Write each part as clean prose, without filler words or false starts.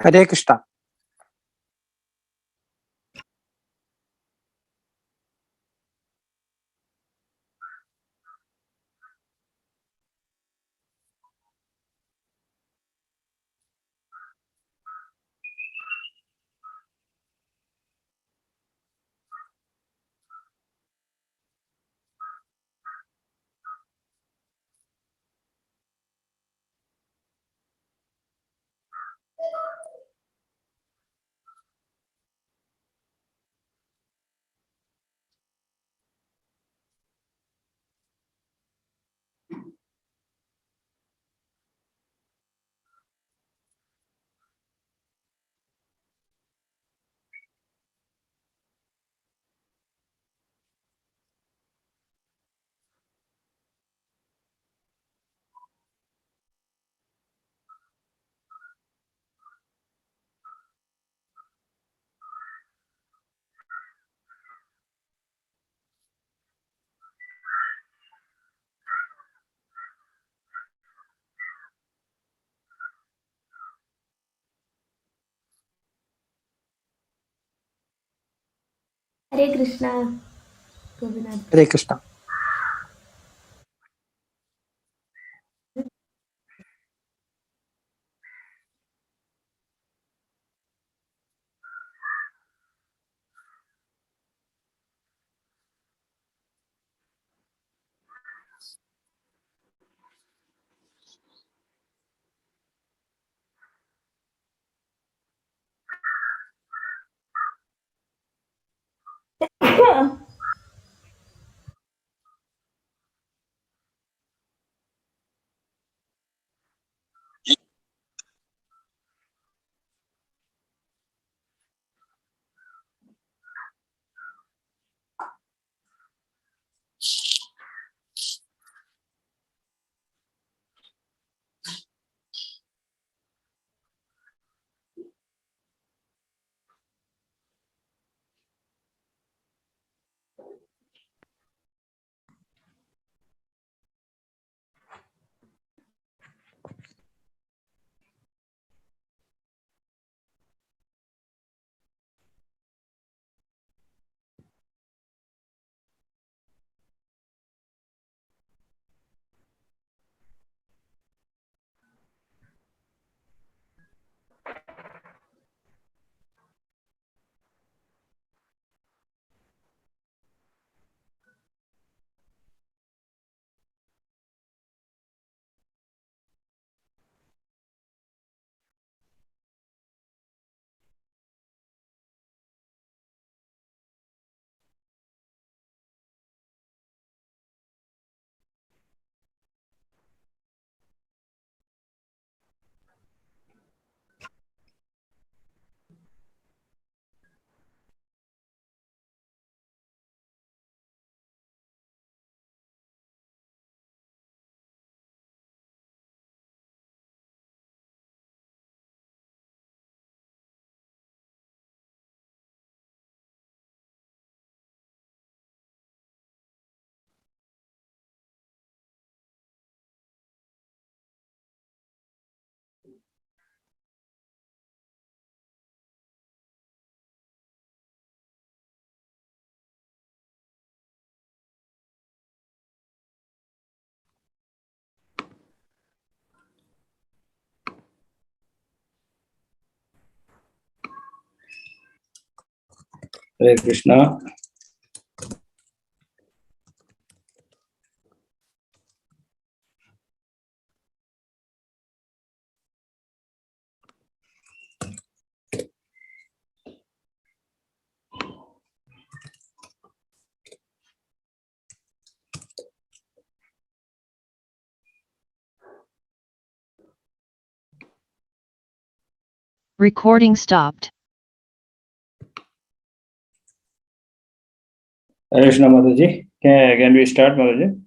Hare Krishna. Hare Krishna. Hare Krishna. Hare Krishna. Recording stopped. Hare Krishna, Mataji. Can we start, Mataji?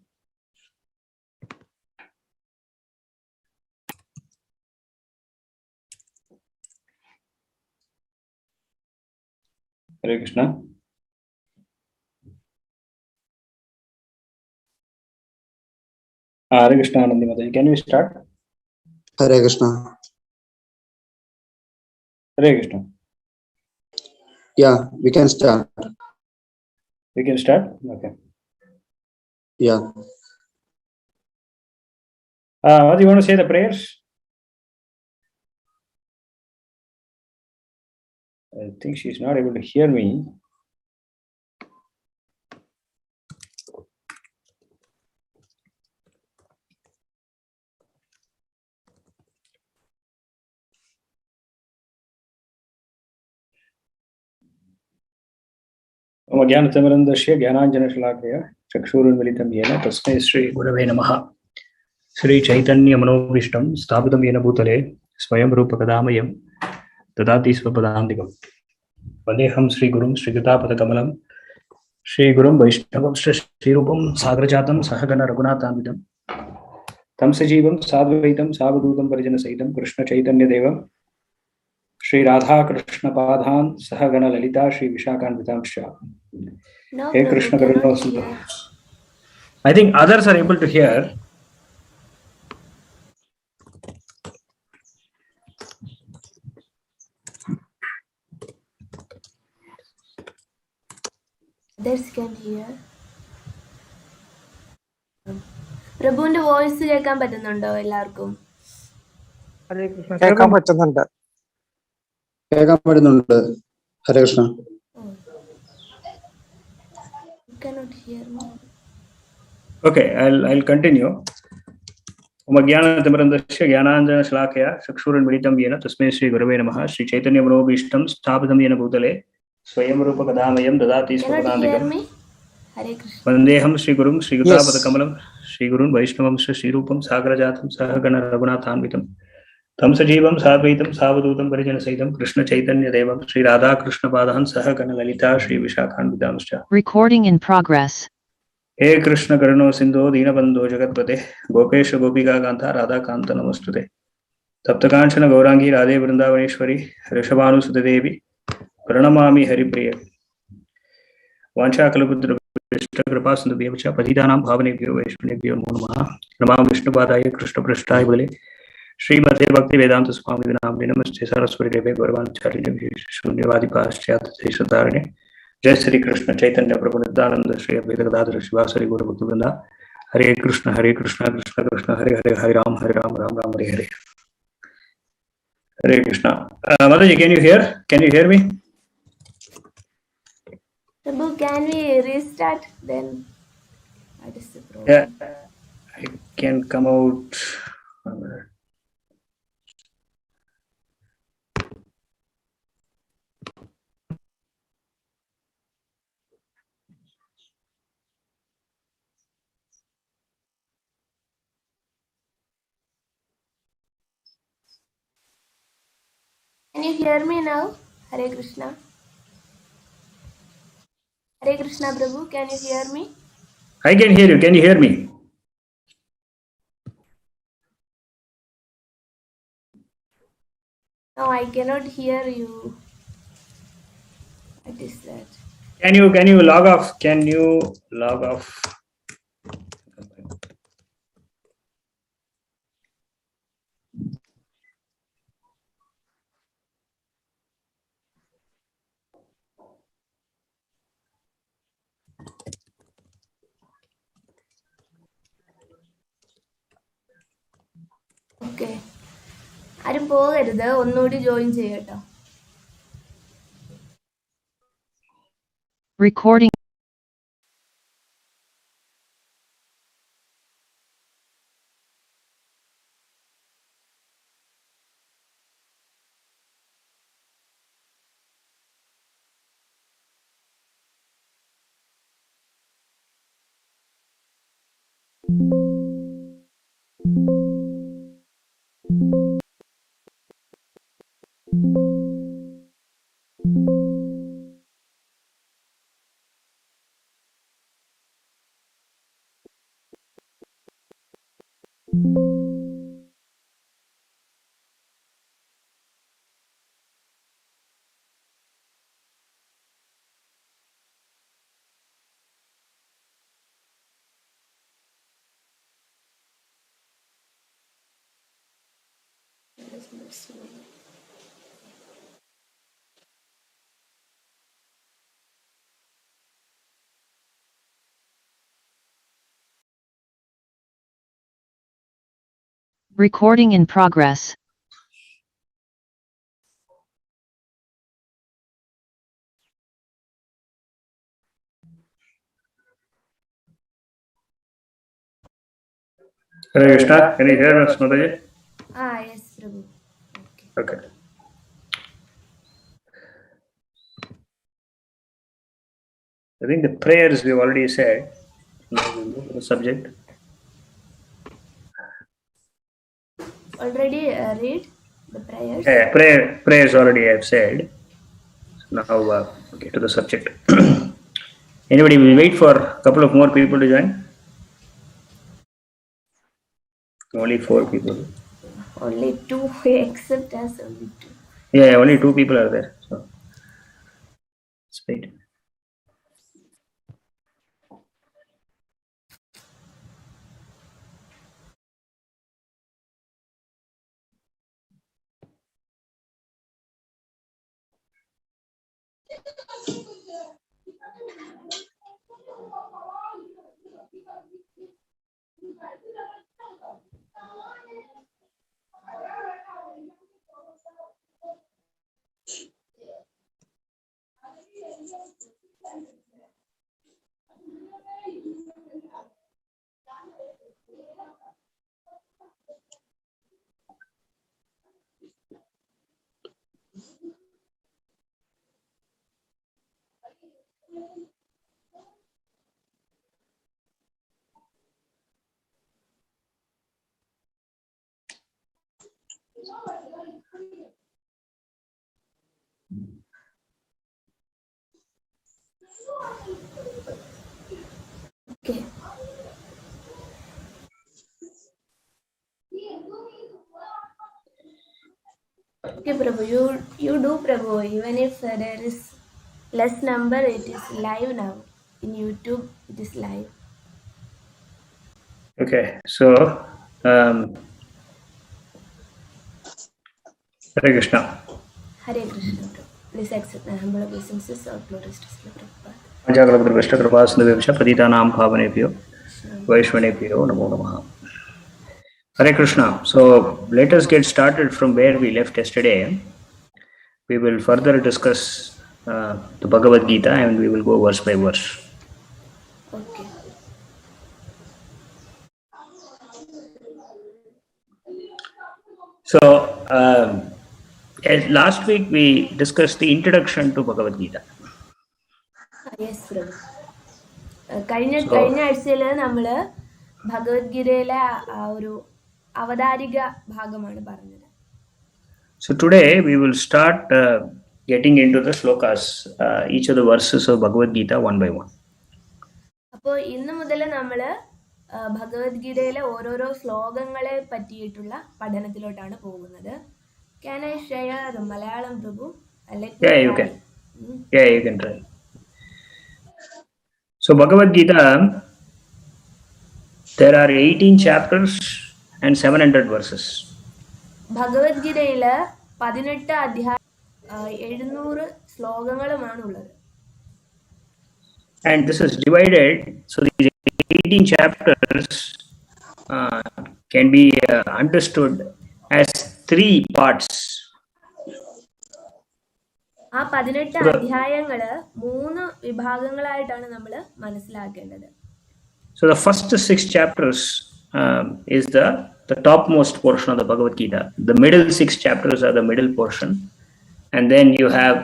Hare Krishna. Hare Krishna, Anandi Mataji. Can we start? Hare Krishna. Hare Krishna. Yeah, we can start. We can start? Okay. Yeah. What do you want to say the prayers? I think she's not able to hear me. ज्ञानतिमिरन्दस्य ज्ञानाञ्जनशलाकया चक्षुरुन्मिलितं येन तस्मै श्रीगुरवे नमः। श्रीचैतन्यमनोभीष्टं स्थापितं येन भूतले स्वयं रूपकदामयं ददाति स्वपदान्तिकम्। वन्देऽहं श्रीगुरुं श्रीयुतापदकमलं श्रीगुरुं वैष्णवंश्च श्रीरूपं साग्रजातं सहगण रघुनाथान्वितं तं सजीवं साद्वैतं सावधूतं परिजनसहितं कृष्णचैतन्यदेवं श्री राधा कृष्ण पादान् सहगण ललिता श्री विशाखान्वितांश्च। No, Hey Prabhu, Krishna cannot Karuna. hear. I think others are able to hear. Others can hear. പ്രഭുവിന്റെ വോയിസ് കേൾക്കാൻ പറ്റുന്നുണ്ടോ എല്ലാവർക്കും? ഹരേ കൃഷ്ണ കേൾക്കാൻ പറ്റുന്നുണ്ട്. കേൾക്കാൻ പറ്റുന്നുണ്ട്. ഹരേ Krishna. You cannot hear me. Okay, I'll continue. ज्ञानतिमिरन्दस्य ज्ञानाञ्जनशलाकया चक्षुरुन्मिलितं येन तस्मै श्रीगुरवे नमः। श्रीचैतन्यमनोभीष्टं स्थापितं येन भूतले स्वयं रूपकदामयं ददाति Cannot hear स्वपदान्तिकम्। me. Hare Krishna. वन्देऽहं श्रीगुरुं श्रीयुतापदकमलं श्रीगुरुं वैष्णवंश्च श्रीरूपं साग्रजातं सहगण रघुनाथान्वितं तं सजीवं साद्वैतं सावधूतं परिजनसहितं कृष्णचैतन्यदेवं Shri Radha कृष्णपादान् सहगण Lalita Shri विशाखान्वितांश्च। Recording in progress. हे कृष्ण करुणो सिन्धो दीनबन्धो जगत्पते गोपेश गोपिका कान्ता राधा कान्त नमस्तुते तप्तकाञ्चन गौरांगी राधे वृन्दावनेश्वरी ऋषभानुसुते देवी प्रणमामि हरिप्रिये वाञ्छाकल्पतरुभ्यश्च पतितानां पावनेभ्यो वैष्णवेभ्यो नमो नमः। नमामि विष्णुपादाय कृष्णपृष्ठाय बले श्रीमते भक्तिवेदान्त स्वामी नामिने नमस्ते सरस्वती देवे गौरवाञ्चार्य शून्यवादी पाश्चात्य जय श्री कृष्ण चैतन्य प्रभु नित्यानंद श्री अद्वैत गदाधर शिवासरि गौर भक्तवृंदा। हरे कृष्ण कृष्ण कृष्ण हरे हरे हरे राम राम राम हरे हरे। हरे Krishna. Mataji, can you hear? Can you hear me? Prabhu, can we restart then? What is the problem? Yeah, I can come out. Can you hear me now? Hare Krishna. Hare Krishna, Prabhu, can you hear me? I can hear you. Can you hear me? No, I cannot hear you. What is that? Can you log off? Can you log off? Okay. ആരും പോകരുത്, ഒന്നുകൂടി join ചെയ്യട്ടോ. Recording. Recording in progress. Hare Krishna, can you hear us, Mataji? Yes, Prabhu. Okay. I think the prayers we've already said. Now we move to the subject. Already read the prayers? Yeah, prayers already I've said. So now get to the subject. Anybody will wait for a couple of more people to join? Only 4 people. Only 2, except us, only 2. Yeah, only 2 people are there. So let's wait. Okay. Okay, Prabhu, you do, Prabhu. Even if there is less number, it is live now. In YouTube, it is live. Okay, so Hare Krishna. Hare Krishna, Prabhu. Please accept my humble obeisances or glorious to Srila Prabhupada. Ajagrabhadra Vishta Kripasindhavibhya Patitanam Bhavanebhyo Vaishvanebhyo Namo Namaha. Hare Krishna. So let us get started from where we left yesterday. We will further discuss the Bhagavad Gita and we will go verse by verse. Okay. So last week we discussed the introduction to Bhagavad Gita. Yes, Prabhu. കഴിഞ്ഞ ആഴ്ചയിൽ നമ്മൾ ഭഗവത്ഗീതയിലെ ആ ഒരു അവതാരിക ഭാഗമാണ് പറഞ്ഞത്. So today we will start getting into the slokas, each of the verses of Bhagavad Gita one by one. അപ്പോൾ ഇന്ന് മുതൽ നമ്മൾ ഭഗവത്ഗീതയിലെ ഓരോരോ ശ്ലോകങ്ങളെ പറ്റിയിട്ടുള്ള പഠനത്തിലോട്ടാണ് പോകുന്നത്. Can I share Malayalam, Prabhu? Yeah, you can. Yeah, you can try. So Bhagavad Gita, there are 18 chapters and 700 verses. ഭഗവത്ഗീതയിൽ 18 അധ്യായം 700 ശ്ലോകങ്ങളുമാണ് ഉള്ളത്. And this is divided, so these 18 chapters can be understood as 3 parts. ആ 18 അധ്യായങ്ങൾ 3 വിഭാഗങ്ങളായിട്ടാണ് നമ്മൾ മനസ്സിലാക്കേണ്ടത്. So the first 6 chapters is the topmost portion of the Bhagavad Gita. The middle 6 chapters are the middle portion, and then you have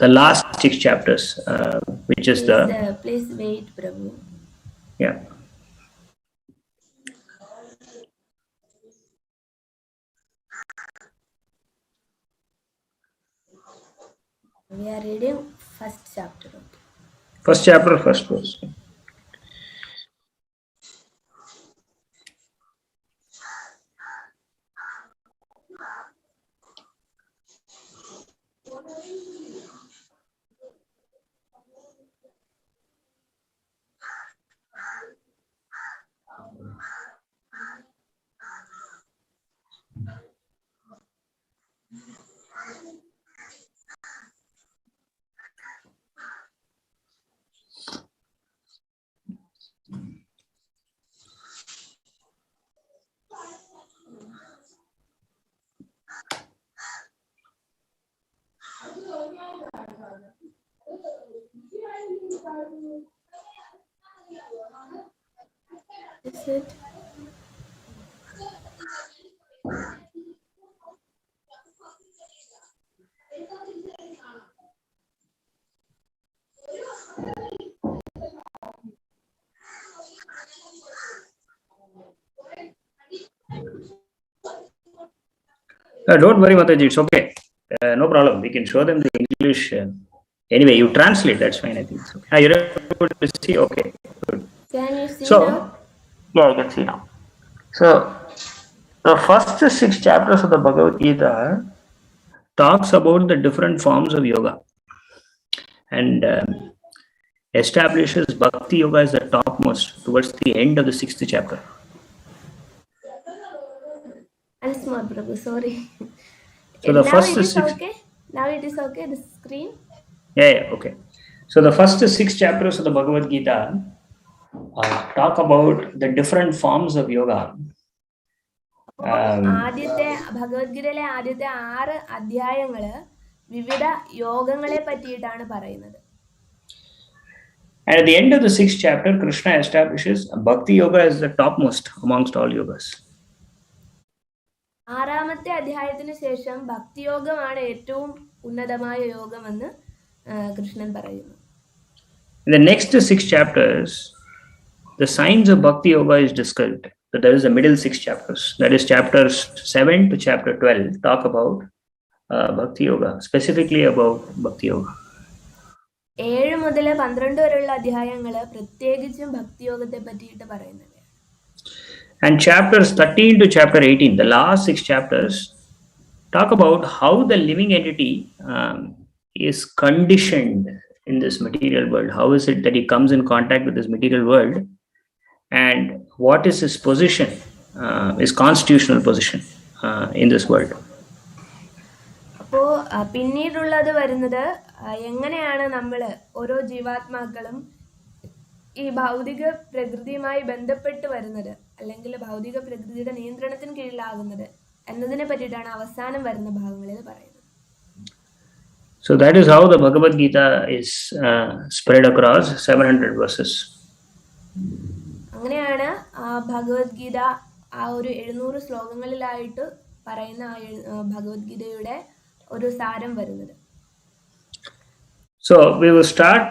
the last 6 chapters, which is Please wait, Prabhu. Yeah. We are reading first chapter. First chapter, first verse. That's it. Don't worry, Mataji, it's okay. No problem. We can show them the English. Anyway, you translate, that's fine, I think. It's okay. You're able to see? Okay, good. Can you see So, now? yeah, I can see now. So, the first 6 chapters of the Bhagavad Gita talks about the different forms of yoga and establishes Bhakti Yoga as the topmost towards the end of the 6th chapter. Once more, Prabhu, sorry. So the now first it is 6 okay? Now it is okay, the screen? Yeah, okay. So the first 6 chapters of the Bhagavad Gita talk about the different forms of yoga. ആദ്യത്തെ ഭഗവത്ഗീതയിലെ ആദ്യത്തെ 6 അധ്യായങ്ങള് വിവിധ യോഗങ്ങളെ പറ്റിയിട്ടാണ് പറയുന്നത്. And at the end of the 6th chapter, Krishna establishes Bhakti Yoga as the topmost amongst all yogas. ആറാമത്തെ അധ്യായത്തിന് ശേഷം ഭക്തിയോഗമാണ് ഏറ്റവും ഉന്നതമായ യോഗമെന്ന് കൃഷ്ണൻ പറയുന്നു. In the next 6 chapters, the signs of Bhakti Yoga is described. So there is the middle 6 chapters. That is chapters 7 to chapter 12 talk about Bhakti Yoga, specifically about Bhakti Yoga. 7 മുതൽ 12 വരെയുള്ള അധ്യായങ്ങൾ പ്രത്യേകിച്ചും ഭക്തിയോഗത്തെ പറ്റിയിട്ട് പറയുന്നത്. And chapters 13 to chapter 18, the last 6 chapters, talk about how the living entity is conditioned in this material world. How is it that he comes in contact with this material world? And what is his position, his constitutional position in this world? അപ്പോൾ പിന്നീടുള്ളത് വരുന്നത് എങ്ങനെയാണ് നമ്മൾ ഓരോ ജീവാത്മാക്കളും ഈ ഭൗതിക പ്രകൃതിയുമായി ബന്ധപ്പെട്ട് വരുന്നത് അല്ലെങ്കിൽ ഭൗതിക പ്രകൃതിയുടെ നിയന്ത്രണത്തിന് കീഴിലാകുന്നത് എന്നതിനെ പറ്റിയിട്ടാണ് അവസാനം വരുന്ന ഭാഗങ്ങളിൽ പറയുന്നത്. So that is how the Bhagavad Gita is spread across 700 verses. അങ്ങനെയാണ് ആ ഭഗവത്ഗീത ആ ഒരു 700 ശ്ലോകങ്ങളിലായിട്ട് പറയുന്ന ഭഗവത്ഗീതയുടെ ഒരു സാരം വരുന്നത്. So we will start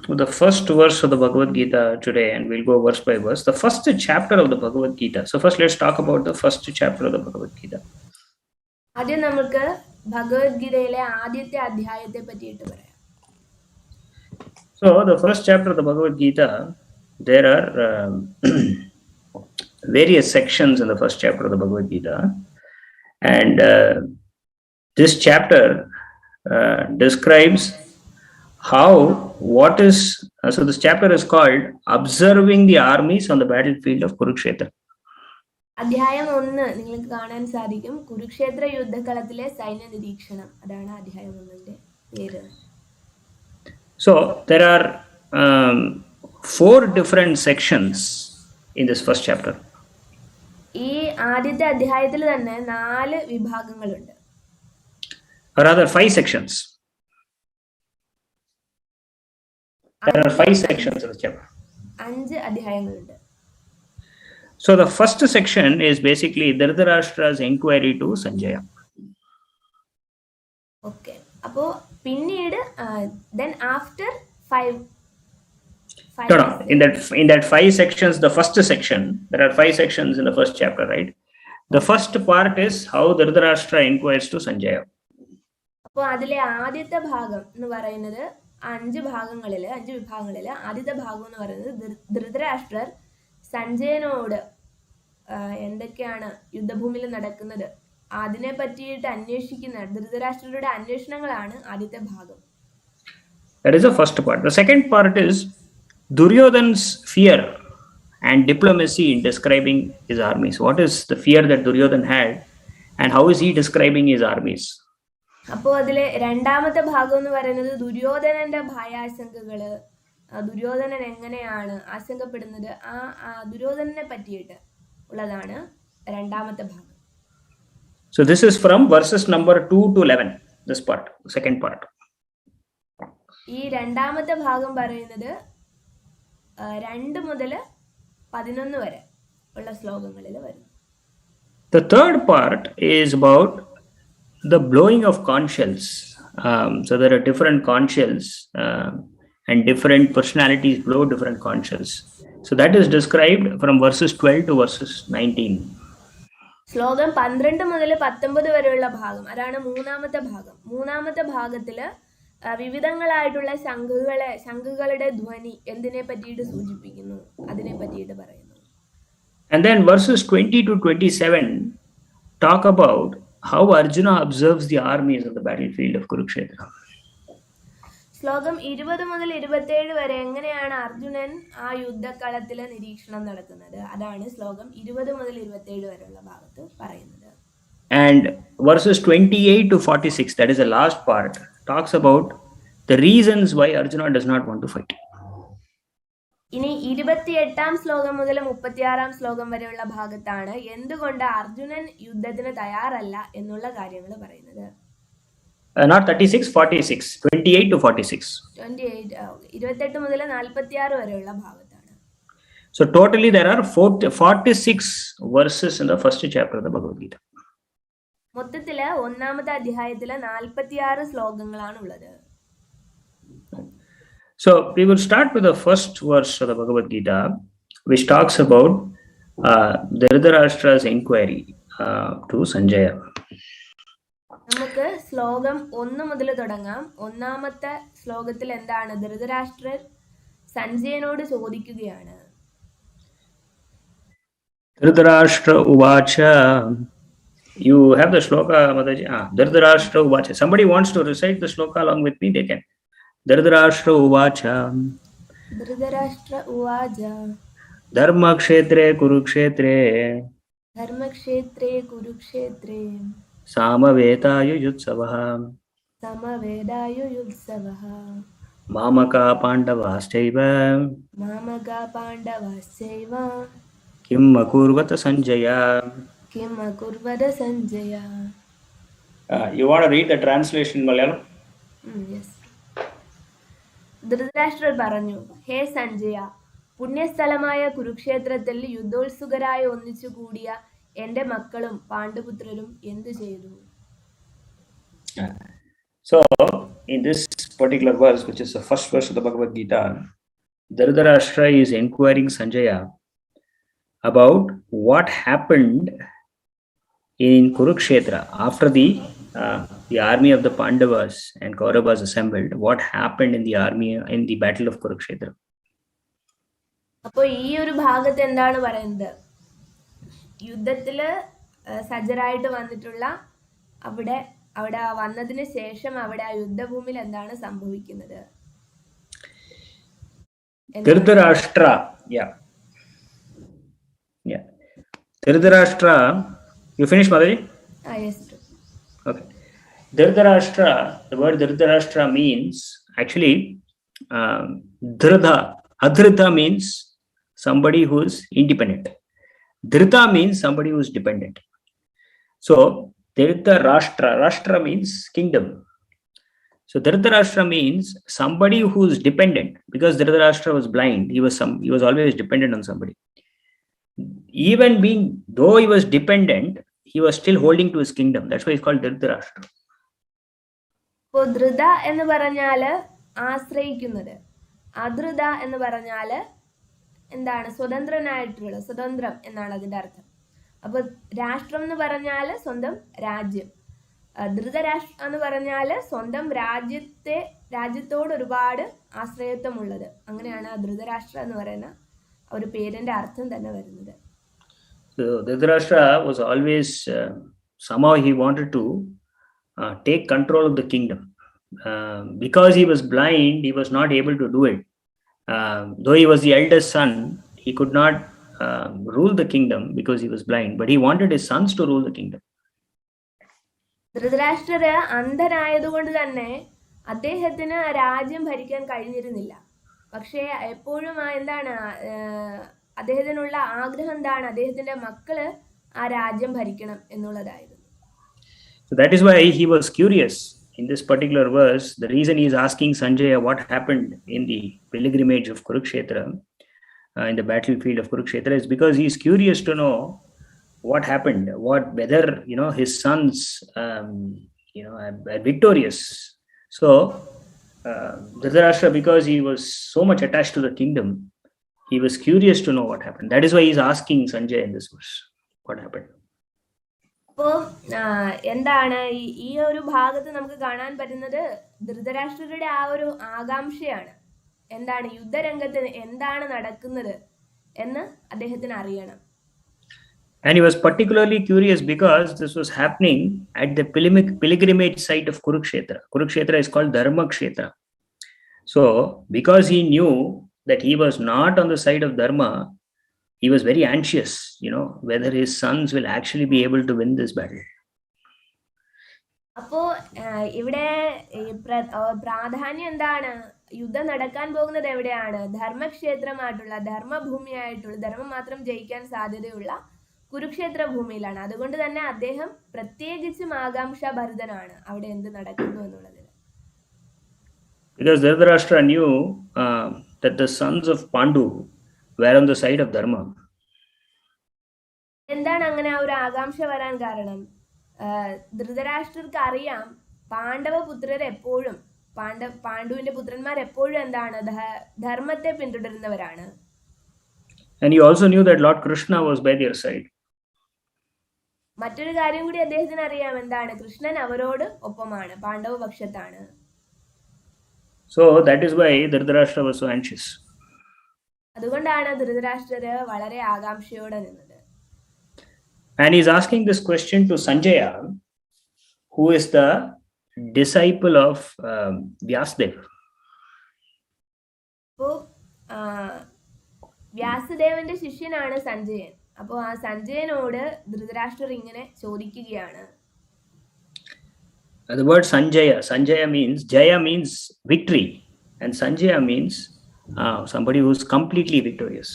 with the first verse of the Bhagavad Gita today, and we'll go verse by verse. The first chapter of the Bhagavad Gita. So first let's talk about the first chapter of the Bhagavad Gita. ആദ്യം നമുക്ക് ഭഗവത്ഗീതയിലെ ആദ്യത്തെ അധ്യായത്തെ പറ്റിയിട്ട് പറയാം. So the first chapter of the Bhagavad Gita, there are various sections in the first chapter of the Bhagavad Gita, and this chapter describes what is so this chapter is called Observing the Armies on the Battlefield of Kurukshetra. അധ്യായം 1 നിങ്ങൾക്ക് കാണാൻ സാധിക്കും, കുരുക്ഷേത്ര യുദ്ധകളത്തിലെ സൈന്യ നിരീക്ഷണം. അതാണ് അധ്യായം 1ന്റെ പേര്. So there are 4 different sections in this first chapter. ഈ ആദ്യത്തെ അധ്യായത്തിൽ തന്നെ 4 വിഭാഗങ്ങളുണ്ട്. Or rather 5 sections. There are 5 sections of the chapter. 5 അധ്യായങ്ങളുണ്ട്. So the first section is basically Dhritarashtra's inquiry to Sanjaya. Okay. അപ്പോൾ പിന്നീട് then after 5 No. In that 5 sections, the first section, there are 5 sections in the first chapter, right? The first part is how Dhritarashtra inquires to Sanjaya. അപ്പോൾ അതിലെ ആദ്യത്തെ ഭാഗം എന്ന് പറയുന്നത് 5 വിഭാഗങ്ങളിൽ ആദ്യത്തെ ഭാഗം എന്ന് പറയുന്നത് ധൃതരാഷ്ട്രർ സഞ്ജയനോട് എന്തൊക്കെയാണ് യുദ്ധഭൂമിയിൽ നടക്കുന്നത് അതിനെ പറ്റിയിട്ട് അന്വേഷിക്കുന്ന ധൃതരാഷ്ട്രരുടെ അന്വേഷണങ്ങളാണ് ആദ്യത്തെ ഭാഗം. That is the first part. The second part is Duryodhana's fear and diplomacy in describing his armies. What is the fear that Duryodhana had and how is he describing his armies? അപ്പോൾ അതിലെ രണ്ടാമത്തെ ഭാഗം എന്ന് പറയുന്നത് ദുര്യോധനന്റെ ഭയാശങ്കകള്, ദുര്യോധനൻ എങ്ങനെയാണ് ആശങ്കപ്പെടുന്നത്, ആ ദുര്യോധനനെ പറ്റിയിട്ട് ഉള്ളതാണ് രണ്ടാമത്തെ ഭാഗം. So this is from verses number 2 to 11, this part, the second part. ഈ രണ്ടാമത്തെ ഭാഗം പറയുന്നത് 2 മുതൽ 11 വരെ ഉള്ള ശ്ലോകങ്ങളിൽ വരുന്നു. The third part is about the blowing of conch shells. So there are different conch shells and different personalities blow different conch shells. So that is described from verses 12 to verses 19. ശ്ലോകം 12 മുതൽ 19 വരെയുള്ള ഭാഗം അതാണ് മൂന്നാമത്തെ ഭാഗം. മൂന്നാമത്തെ ഭാഗത്തില് വിവിധങ്ങളായിട്ടുള്ള ശംഖുകളുടെ ധ്വനി എന്തിനെ പറ്റിയിട്ട് സൂചിപ്പിക്കുന്നു, അതിനെ പറ്റിയിട്ട് പറയുന്നു. And then verses 20 to 27 talk about how Arjuna observes the armies of the battlefield of Kurukshetra. ശ്ലോകം 20 മുതൽ 27 വരെ എങ്ങനെയാണ് അർജുനൻ ആ യുദ്ധക്കളത്തിലെ നിരീക്ഷണം നടത്തുന്നത്, അതാണ് ശ്ലോകം 20 മുതൽ 27 വരെയുള്ള ഭാഗത്ത് പറയുന്നത്. And verses 28 to 46, that is the last part, talks about the reasons why Arjuna does not want to fight. ഇനി 28 ശ്ലോകം മുതൽ 36 ശ്ലോകം വരെയുള്ള ഭാഗത്താണ് എന്തുകൊണ്ട് അർജുനൻ യുദ്ധത്തിന് തയ്യാറല്ല എന്നുള്ള കാര്യങ്ങൾ പറയുന്നത്. Not 36, 46, 28 to 46. 28 മുതൽ 46 വരെയുള്ള ഭാഗത്താണ്. So totally there are 46 verses in the first chapter of the Bhagavad Gita. മൊത്തത്തില് ഒന്നാമത്തെ അധ്യായത്തില് 46 ശ്ലോകങ്ങളാണ് ഉള്ളത്. So we will start with the first verse of the Bhagavad Gita, which talks about Dhritarashtra's inquiry to Sanjaya. നമുക്ക് ശ്ലോകം 1 മുതൽ തുടങ്ങാം. ഒന്നാമത്തെ ശ്ലോകത്തിൽ എന്താണ് ധൃതരാഷ്ട്രർ സഞ്ജയനോട് ചോദിക്കുകയാണ്. Dhritarashtra uvacha. You have the shloka, Mataji. Dhritarashtra uvacha. Somebody wants to recite the shloka along with me, they can. Dhritarashtra uvacha. Dhritarashtra ഉവാച Dharmakshetre kurukshetre. ധർമ്മക്ഷേത്രേ കുരുക്ഷേത്രേ Samavetaayujutsavah. സമവേദായുയുത്സവഃ Mamaka pandavaschaiva. മാമകാ പാണ്ഡവാശ്ചൈവ Kim akurvata Sanjaya. കിം അകുർവത Sanjaya. You want to read the translation in Malayalam? Yes. Dhritarashtra പറഞ്ഞു, ഹേ സഞ്ജയ, പുണ്യസ്ഥലമായ കുരുക്ഷേത്രത്തിൽ യുദ്ധോത്സുകരായ ഒന്നിച്ചു കൂടിയ എന്റെ മക്കളും പാണ്ഡുപുത്രരും എന്തു ചെയ്തു? So, in this particular verse, which is the first verse of the Bhagavad Gita, Dhritarashtra is inquiring Sanjaya about what happened in Kurukshetra after the army of the Pandavas and Kauravas assembled. What happened in the army in the battle of Kurukshetra? അപ്പോൾ ഈ ഒരു ഭാഗത്ത് എന്താണ് പറയുന്നത്? യുദ്ധത്തില് സജ്ജരായിട്ട് വന്നിട്ടുള്ള അവിടെ വന്നതിന് ശേഷം അവിടെ ആ യുദ്ധഭൂമിയിൽ എന്താണ് സംഭവിക്കുന്നത്? Dhritarashtra, yeah. Dhritarashtra, you finished, Madaji? Yes. Okay. Dhritarashtra, the word Dhritarashtra means actually Dhridha. Adhrita means somebody who is independent. Dhrita means somebody who is dependent. So Dhritarashtra, Rashtra means kingdom. So Dhritarashtra means somebody who is dependent, because Dhritarashtra was blind. He was always dependent on somebody. Even though he was dependent, he was still holding to his kingdom. That's why he's called Dhritarashtra. അപ്പോൾ ധൃത എന്ന് പറഞ്ഞാല് ആശ്രയിക്കുന്നത്, അധൃത എന്ന് പറഞ്ഞാല് എന്താണ്? സ്വതന്ത്രം എന്നാണ് അതിന്റെ അർത്ഥം. അപ്പൊ രാഷ്ട്രം എന്ന് പറഞ്ഞാല് സ്വന്തം രാജ്യം, ധൃതരാഷ്ട്രം എന്ന് പറഞ്ഞാല് സ്വന്തം രാജ്യത്തോട് ഒരുപാട് ആശ്രയത്വമുള്ളത്. അങ്ങനെയാണ് ധൃതരാഷ്ട്ര എന്ന് പറയുന്ന ഒരു പേരിന്റെ അർത്ഥം തന്നെ വരുന്നത്. So Dhritarashtra was always somehow he wanted to take control of the kingdom. Because he was blind, he was not able to do it. Though he was the eldest son, he could not rule the kingdom because he was blind, but he wanted his sons to rule the kingdom. Dhritarashtra അന്ധനായതുകൊണ്ട് തന്നെ അദ്ദേഹത്തിന് രാജ്യം ഭരിക്കാൻ കഴിഞ്ഞിരുന്നില്ല. പക്ഷേ എപ്പോഴും എന്താണ് അദ്ദേഹത്തിനുള്ള ആഗ്രഹം എന്താണ്? അദ്ദേഹത്തിന്റെ മക്കള് ആ രാജ്യം ഭരിക്കണം എന്നുള്ളതായിരുന്നു. So that is why he was curious in this particular verse. The reason he is asking Sanjaya what happened in the pilgrimage of Kurukshetra, in the battlefield of Kurukshetra is because he is curious to know what happened, whether his sons are victorious. So Dhritarashtra, because he was so much attached to the kingdom, he was curious to know what happened. That is why he is asking Sanjay in this verse, what happened. അപ്പോൾ എന്താണ് ഈ ഒരു ഭാഗത്ത് നമുക്ക് കാണാൻ പറ്റുന്നത് ധൃതരാഷ്ട്രരുടെ ആ ഒരു ആകാംക്ഷയാണ്. എന്താണ് യുദ്ധരംഗത്ത് എന്താണ് നടക്കുന്നത് എന്ന് അദ്ദേഹത്തിന് അറിയണം. And he was particularly curious because this was happening at the pilgrimage site of Kurukshetra. Kurukshetra is called Dharma Kshetra. So because he knew that he was not on the side of Dharma, he was very anxious, whether his sons will actually be able to win this battle. അപ്പോ ഇവിടെ പ്രാധാന്യം എന്താണ്? യുദ്ധം നടക്കാൻ പോകുന്നത് എവിടെയാണ്? ധർമ്മക്ഷേത്രമായിട്ടുള്ള, ധർമ്മഭൂമിയായിട്ടുള്ള, ധർമ്മം മാത്രം ജയിക്കാൻ സാധ്യതയുള്ള കുരുക്ഷേത്ര ഭൂമിയിലാണ്. അതുകൊണ്ട് തന്നെ അദ്ദേഹം പ്രത്യേകിച്ചും ആകാംക്ഷാഭരിതനാണ് അവിടെ എന്ത് നടക്കുന്നു എന്നുള്ളതിൽ. Because Dhritarashtra knew that the sons of Pandu were on the side of Dharma. എന്താണ് അങ്ങനെ ആ ഒരു ആകാംക്ഷ വരാൻ കാരണം? ധൃതരാഷ്ട്രർക്ക് അറിയാം പാണ്ഡവപുത്രർ എപ്പോഴും, പാണ്ഡുവിന്റെ പുത്രന്മാർ എപ്പോഴും എന്താണ് ധർമ്മത്തെ പിന്തുടരുന്നവരാണ്. And he also knew that Lord Krishna was by their side. മറ്റൊരു കാര്യം കൂടി അദ്ദേഹത്തിന് അറിയാം, എന്താണ് കൃഷ്ണൻ അവരോട് ഒപ്പമാണ്, Pandava പക്ഷത്താണ്. So that is why Dhritarashtra was so anxious. അതുകൊണ്ടാണ് ധൃതരാഷ്ട്രര് വളരെ ആകാംക്ഷയോടെ നിന്നത്. And he is asking this question to Sanjaya, who is the disciple of Vyasdev. അപ്പോ വ്യാസദേവന്റെ ശിഷ്യനാണ് സഞ്ജയൻ. അപ്പോൾ ആ സഞ്ജയനോട് ധൃതരാഷ്ട്രർ ഇങ്ങനെ ചോദിക്കുകയാണ്. The word Sanjaya means, Jaya means victory, and Sanjaya means somebody who is completely victorious.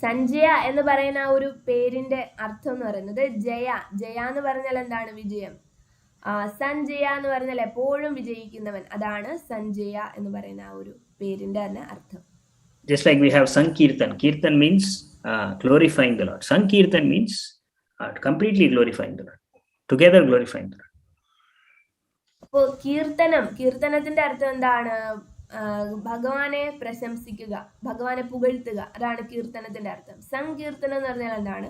Sanjaya എന്ന് പറയുന്ന ആ ഒരു പേരിന്റെ അർത്ഥം എന്ന് പറയുന്നത് ജയ എന്ന് പറഞ്ഞാൽ എന്താണ്? വിജയം. സഞ്ജയ എന്ന് പറഞ്ഞാൽ എപ്പോഴും വിജയിക്കുന്നവൻ, അതാണ് സഞ്ജയ എന്ന് പറയുന്ന ആ ഒരു പേരിന്റെ തന്നെ അർത്ഥം. Just like we have Sankirtan. Kirtan means glorifying the Lord. Sankirtan means completely glorifying the Lord, together glorifying the Lord. അപ്പോൾ കീർത്തനത്തിന്റെ അർത്ഥം എന്താണ്? ഭഗവാനെ പ്രശംസിക്കുക, ഭഗവാനെ പുകഴ്ത്തുക, അതാണ് കീർത്തനത്തിന്റെ അർത്ഥം. സങ്കീർത്തനം എന്ന് പറഞ്ഞാൽ എന്താണ്?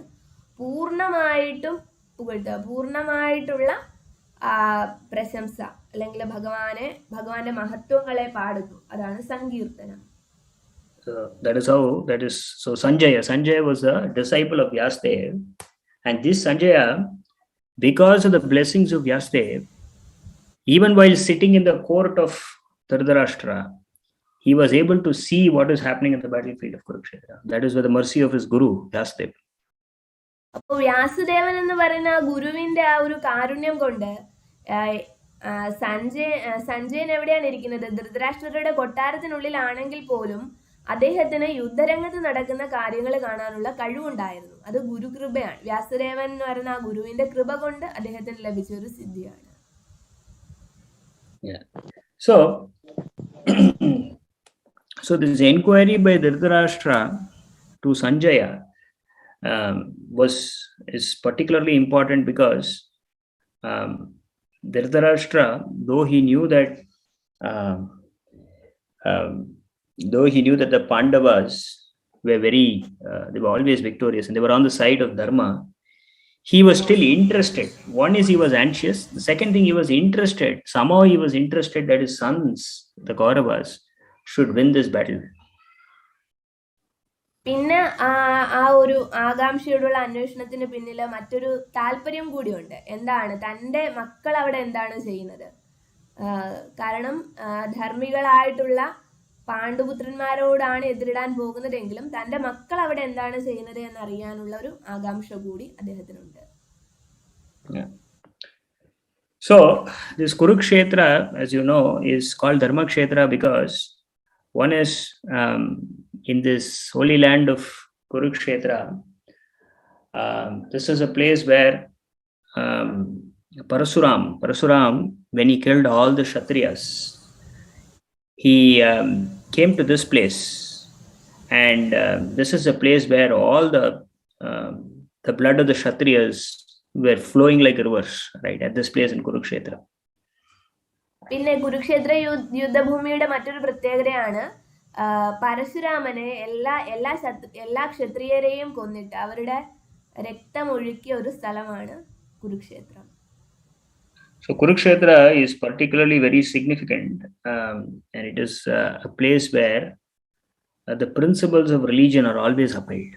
പൂർണ്ണമായിട്ടും പുകഴ്ത്തുക, പൂർണ്ണമായിട്ടുള്ള പ്രശംസ, അല്ലെങ്കിൽ ഭഗവാന്റെ മഹത്വങ്ങളെ പാടുന്നു, അതാണ് സങ്കീർത്തനം. So Sanjaya was a disciple of Vyasdev, and this Sanjaya, because of the blessings of Vyasdev, even while sitting in the court of Dhritarashtra, he was able to see what is happening in the battlefield of Kurukshetra. That is where the mercy of his guru Vyasdev. അപ്പോൾ വ്യാസദേവൻ എന്ന് പറയുന്ന ആ ഗുരുവിന്റെ ആ ഒരു കാരുണ്യം കൊണ്ട് സഞ്ജയൻ എവിടെയാണ് ഇരിക്കുന്നത്? ധൃതരാഷ്ട്രരുടെ കൊട്ടാരത്തിനുള്ളിലാണെങ്കിൽ പോലും അദ്ദേഹത്തിന് യുദ്ധരംഗത്ത് നടക്കുന്ന കാര്യങ്ങൾ കാണാനുള്ള കഴിവുണ്ടായിരുന്നു. അത് ഗുരുകൃപയാണ്. വ്യാസദേവൻ എന്ന് പറയുന്ന ആ ഗുരുവിന്റെ കൃപ കൊണ്ട് അദ്ദേഹത്തിന് ലഭിച്ച ഒരു സിദ്ധിയാണ്. So this inquiry by Dhritarashtra to Sanjaya is particularly important because Dhritarashtra, though he knew that the Pandavas were they were always victorious and they were on the side of Dharma, he was still interested. One is he was anxious. The second thing, he was interested. Somehow he was interested that his sons, the Kauravas, should win this battle. പിന്നെ ആ ഒരു ആകാംക്ഷയോടുള്ള അന്വേഷണത്തിന് പിന്നിൽ മറ്റൊരു താല്പര്യം കൂടിയുണ്ട്. എന്താണ്? തൻ്റെ മക്കൾ അവിടെ എന്താണ് ചെയ്യുന്നത്? കാരണം ധർമ്മികളായിട്ടുള്ള പാണ്ഡുപുത്രന്മാരോടാണ് എതിരിടാൻ പോകുന്നതെങ്കിലും തൻ്റെ മക്കൾ അവിടെ എന്താണ് ചെയ്യുന്നത് എന്നറിയാനുള്ള ഒരു ആകാംക്ഷ കൂടി അദ്ദേഹത്തിനുണ്ട്. So this Kurukshetra, as you know, is called Dharma Kshetra because one is in this holy land of Kurukshetra. This is a place where Parasuram, when he killed all the Kshatriyas, he came to this place and this is a place where all the blood of the Kshatriyas were flowing like rivers, right, at this place in Kurukshetra. പിന്നെ കുരുക്ഷേത്ര യുദ്ധഭൂമിയുടെ മറ്റൊരു പ്രത്യേകതയാണ് പരശുരാമനെ എല്ലാ ക്ഷത്രിയരെയും കൊന്നിട്ട് അവരുടെ രക്തം ഒഴുക്കിയ ഒരു സ്ഥലമാണ് Kurukshetra. So Kurukshetra is particularly very significant, and it is a place where the principles of religion are always upheld.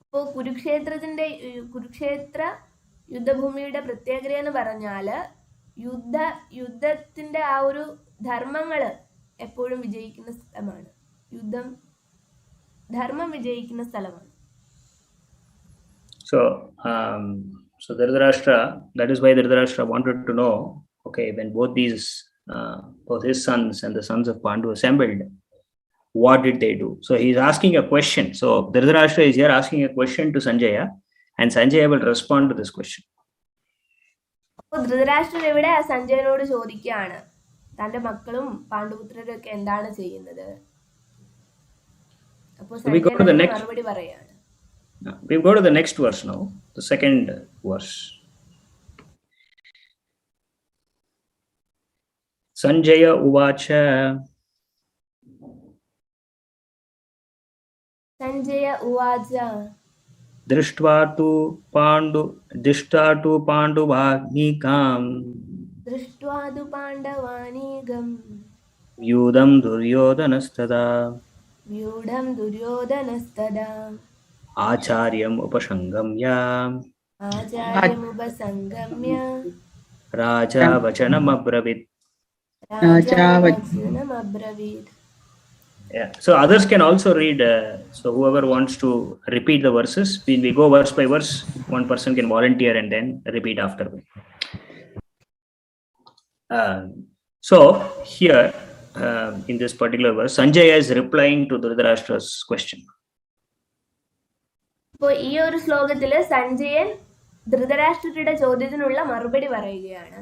അപ്പോൾ കുരുക്ഷേത്ര യുദ്ധഭൂമിയുടെ പ്രത്യേകത എന്ന് പറഞ്ഞാൽ യുദ്ധത്തിന്റെ ആ ഒരു ധർമ്മങ്ങൾ എപ്പോഴും വിജയിക്കുന്ന സ്ഥലമാണ്. ധർമ്മം വിജയിക്കുന്ന സ്ഥലമാണ്. So Dhritarashtra, that is why Dhritarashtra wanted to know, okay, when both his sons and the sons of Pandu assembled, what did they do? So he is asking a question. So Dhritarashtra is here asking a question to Sanjaya, and Sanjaya will respond to this question. അപ്പോൾ ധൃതരാഷ്ട്രർ ഇവിടെ സഞ്ജയനോട് ചോദിക്കുകയാണ്, തന്റെ മക്കളും പാണ്ഡുപുത്രരും ഒക്കെ എന്താണ് ചെയ്യുന്നത്? അപ്പോൾ സഞ്ജയൻ മറുപടി പറയാണ്. We go to the next verse now, the second verse. Sanjaya uvacha. Sanjaya uvacha. Drishtva tu panduvagnikam. Drishtva tu pandavanigam. Vyudam duryodanastada. Vyudam duryodanastada. Acharyam upasangamya. Raja vachanam abravit. Yeah. So others can also read. So whoever wants to repeat the verses, we go verse by verse. One person can volunteer and then repeat after me. So here, in this particular verse, Sanjaya is replying to Dhritarashtra's question. അപ്പോൾ ഈ ഒരു ശ്ലോകത്തില് സഞ്ജയൻ ധൃതരാഷ്ട്രരുടെ ചോദ്യത്തിനുള്ള മറുപടി പറയുകയാണ്.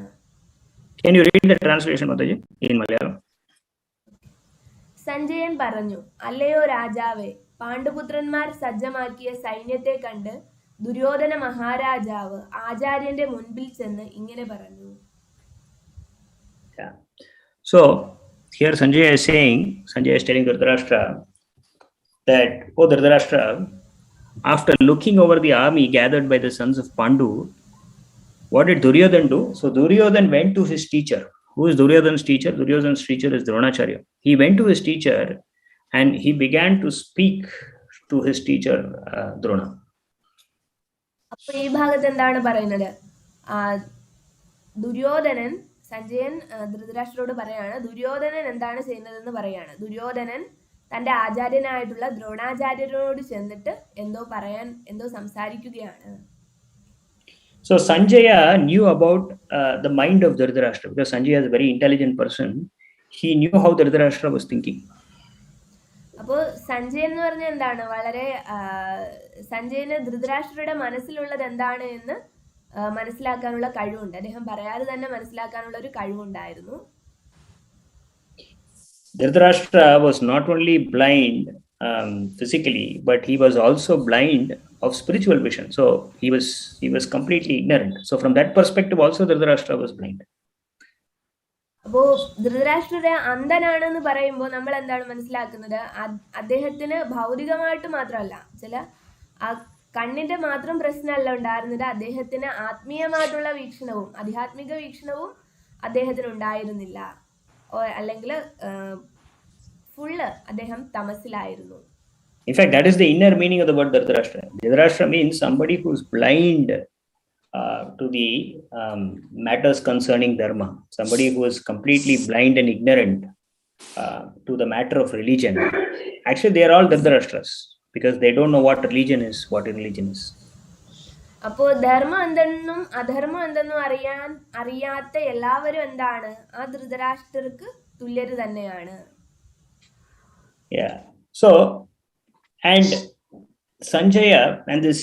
Can you read the translation, Mataji, in Malayalam? Sanjayan പറഞ്ഞു, അല്ലയോ രാജാവേ, പാണ്ഡുപുത്രന്മാർ സജ്ജമാക്കിയ സൈന്യത്തെ കണ്ട് ദുര്യോധന മഹാരാജാവ് ആചാര്യന്റെ മുൻപിൽ ചെന്ന് ഇങ്ങനെ പറഞ്ഞു. So here Sanjaya is telling Dhritarashtra that, oh Dhritarashtra, after looking over the army gathered by the sons of Pandu, what did Duryodhan do? So Duryodhan went to his teacher. Who is Duryodhan's teacher? Duryodhan's teacher is Dronacharya. He went to his teacher and he began to speak to his teacher Drona. അപ്പോൾ ഈ ഭാഗത്ത് എന്താണ് പറയുന്നത്? ദുര്യോധനൻ, സഞ്ജയൻ ധൃതരാഷ്ട്രരോട് പറയാണ്, ദുര്യോധനൻ എന്താണ് ചെയ്യുന്നതെന്ന് പറയാണ്. ദുര്യോധനൻ തന്റെ ആചാര്യനായിട്ടുള്ള ദ്രോണാചാര്യരോട് ചെന്നിട്ട് എന്തോ സംസാരിക്കുകയാണ്. So Sanjaya knew about the mind of Dhritarashtra, because Sanjaya is a very intelligent person. He knew how Dhritarashtra was thinking. അപ്പോൾ സഞ്ജയൻ എന്ന് പറഞ്ഞാൽ എന്താണ്, വളരെ സഞ്ജയന് ധൃതരാഷ്ട്രയുടെ മനസ്സിലുള്ളത് എന്താണ് എന്ന് മനസ്സിലാക്കാനുള്ള കഴിവുണ്ട്. അദ്ദേഹം പറയാതെ തന്നെ മനസ്സിലാക്കാനുള്ള ഒരു കഴിവുണ്ടായിരുന്നു. Dhritarashtra was not only blind physically, but he was also blind of spiritual vision. So he was completely ignorant. So from that perspective also Dhritarashtra was blind. അപ്പോൾ ധൃതരാഷ്ട്രരെ അന്ധനാണെന്ന് പറയുമ്പോൾ നമ്മൾ എന്താണ് മനസ്സിലാക്കുന്നത്? അദ്ദേഹത്തിന് ഭൗതികമായിട്ട് മാത്രമല്ല, ചില കണ്ണിന്റെ മാത്രം പ്രശ്നമല്ല ഉണ്ടായിരുന്നത്, അദ്ദേഹത്തിന് ആത്മീയമായിട്ടുള്ള വീക്ഷണവും ആധ്യാത്മിക വീക്ഷണവും അദ്ദേഹത്തിന് ഉണ്ടായിരുന്നില്ല. അല്ലെങ്കിൽ ഫുള്ള് അദ്ദേഹം തമസിലായിരുന്നു. In fact, that is the inner meaning of the word Dhritarashtra. Dhritarashtra means somebody who is blind to the matters concerning dharma. Somebody who is completely blind and ignorant to the matter of religion. Actually, they are all Dhritarashtras because they don't know what religion is, അപ്പോൾ ധർമ്മം എന്തെന്നും അധർമ്മം എന്തെന്നും അറിയാത്ത എല്ലാവരും എന്താണ്, ആ ധൃതരാഷ്ട്രർക്ക് തുല്യര് തന്നെയാണ്. Yeah. So, and Sanjaya and this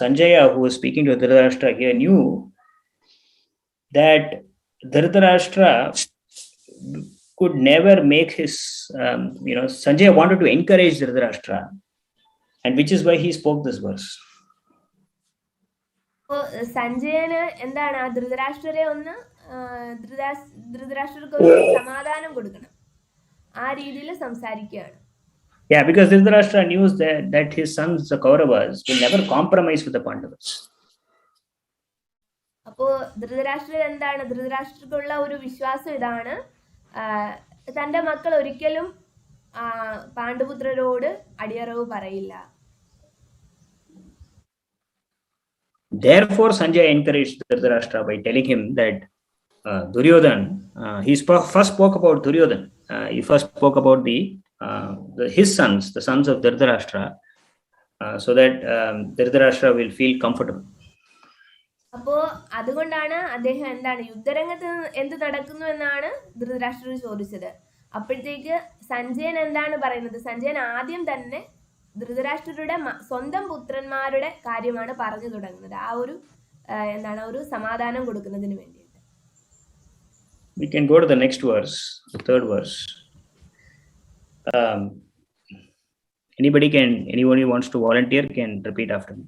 Sanjaya who was speaking to Dhritarashtra here knew that Dhritarashtra could never make his, Sanjaya wanted to encourage Dhritarashtra, and which is why he spoke this verse. സഞ്ജയന് എന്താണ് ആ ധൃതരാഷ്ട്രരെ ഒന്ന് ധൃതരാഷ്ട്രർക്ക് ഒരു സമാധാനം കൊടുക്കണം, ആ രീതിയിൽ സംസാരിക്കുകയാണ്. Yeah, because Dhritarashtra knew that his sons, the Kauravas, will never compromise with the Pandavas. അപ്പോ ധൃതരാഷ്ട്രർ എന്താണ്, ധൃതരാഷ്ട്രർക്കുള്ള ഒരു വിശ്വാസം ഇതാണ്, തന്റെ മക്കൾ ഒരിക്കലും പാണ്ഡുപുത്രരോട് അടിയറവ് പറയില്ല. Therefore, Sanjaya encouraged Dhritarashtra by telling him that Duryodhan, he first spoke about Duryodhan. He first spoke about his sons, the sons of Dhritarashtra, so that Dhritarashtra will feel comfortable. അപ്പോ അതുകൊണ്ടാണ് അദ്ദേഹം എന്താണ് യുദ്ധരംഗത്ത് എന്ത് നടക്കുന്നു എന്നാണ് ധൃതരാഷ്ട്രർ ചോദിച്ചത്. അപ്പോഴത്തേക്ക് സഞ്ജയൻ എന്താണ് പറയുന്നത്, സഞ്ജയൻ ആദ്യം തന്നെ ധൃതരാഷ്ട്രരുടെ സ്വന്തം പുത്രന്മാരുടെ കാര്യമാണ് പറഞ്ഞു തുടങ്ങുന്നത്, ആ ഒരു എന്താണ് ഒരു സമാധാനം കൊടുക്കുന്നതിന് വേണ്ടിയിട്ട്. We can go to the next verse, the third verse. Anybody wants to volunteer can repeat after me.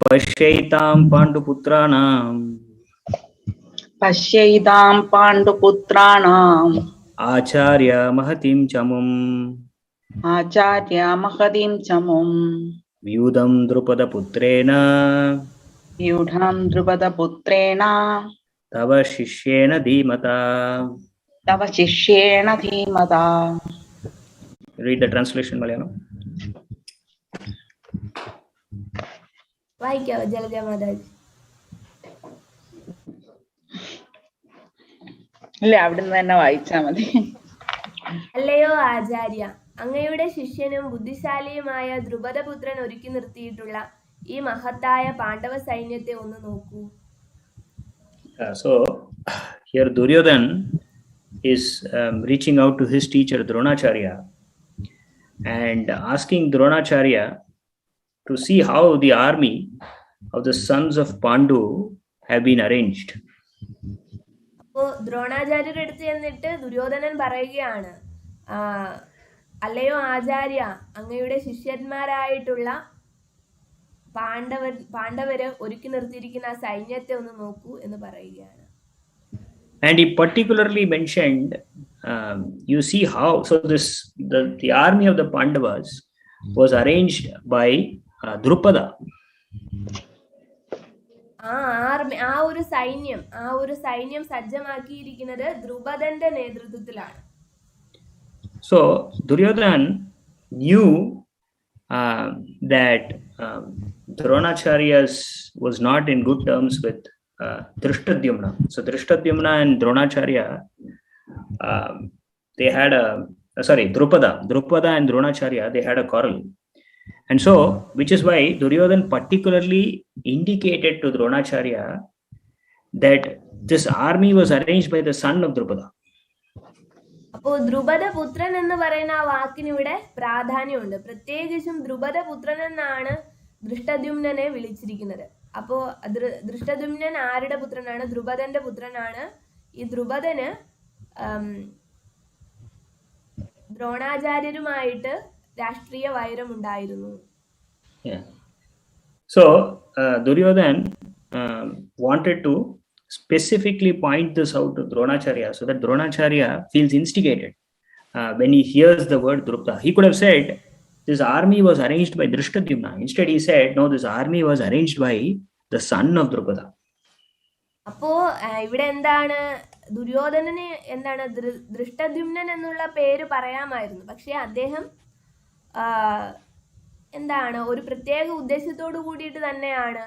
Pashyaitam Panduputranam Acharya Mahatim Chamum Vyudham Drupada Putrena Tava Shishyena Dhimata. Read the translation, Malayalam. വായിക്കാവോ Jalaja Mataji? ഇല്ല, അവിടുന്ന് തന്നെ വായിച്ചാ മതി. അല്ലയോ ആചാര്യ, അങ്ങയുടെ ശിഷ്യനും ബുദ്ധിശാലിയുമായ ദ്രുപദപുത്രൻ ഒരുക്കി നിർത്തിയിട്ടുള്ള ഈ മഹത്തായ പാണ്ഡവ സൈന്യത്തെ ഒന്ന് നോക്കൂ. So here Duryodhan is reaching out to his teacher Dronacharya and asking Dronacharya to see how the army of the sons of Pandu have been arranged. അപ്പോ ദ്രോണാചാര്യരുടെ അടുത്ത് ചെന്നിട്ട് ദുര്യോധനൻ പറയുകയാണ്, അല്ലയോ ആചാര്യ, അങ്ങയുടെ ശിഷ്യന്മാരായിട്ടുള്ള പാണ്ഡവര് ഒരുക്കി നിർത്തിയിരിക്കുന്ന ആ സൈന്യത്തെ ഒന്ന് നോക്കൂ എന്ന് പറയുകയാണ്. And he particularly mentioned, you see how, so the army of the Pandavas was arranged by Drupada. ആ ഒരു സൈന്യം സജ്ജമാക്കിയിരിക്കുന്നത് ദ്രുപദന്റെ നേതൃത്വത്തിലാണ്. So Duryodhan knew that Dronacharya was not in good terms with Drishtadyumna. So Drishtadyumna and Dronacharya, they had Drupada and Dronacharya, they had a quarrel. And so, which is why Duryodhan particularly indicated to Dronacharya that this army was arranged by the son of Drupada. അപ്പോ ദ്രുപദപുത്രൻ എന്ന് പറയുന്ന ആ വാക്കിന് ഇവിടെ പ്രാധാന്യമുണ്ട്. പ്രത്യേകിച്ചും ദ്രുപദപുത്രൻ എന്നാണ് ദൃഷ്ടദ്യുമ്നനെ വിളിച്ചിരിക്കുന്നത്. അപ്പോ ദൃഷ്ടദ്യുമ്നൻ ആരുടെ പുത്രനാണ്? ദ്രുപദന്റെ പുത്രനാണ്. ഈ ദ്രുപദന് ദ്രോണാചാര്യരുമായിട്ട് രാഷ്ട്രീയ വൈരം ഉണ്ടായിരുന്നു. So Duryodhan wanted to specifically point this out to Dronacharya so that Dronacharya feels instigated when he hears the word Drupada. He could have said this army was arranged by Drishtadyumna. Instead he said no, this army was arranged by the son of Drupada. അപ്പോ ഇവിടെ എന്താണ്, ദുര്യോധനന് എന്താണ് ദൃഷ്ടദ്യുമ്നൻ എന്നുള്ള പേര് പറയാമായിരുന്നു. പക്ഷെ അദ്ദേഹം എന്താണ് ഒരു പ്രത്യേക ഉദ്ദേശത്തോടു കൂടിയിട്ട് തന്നെയാണ്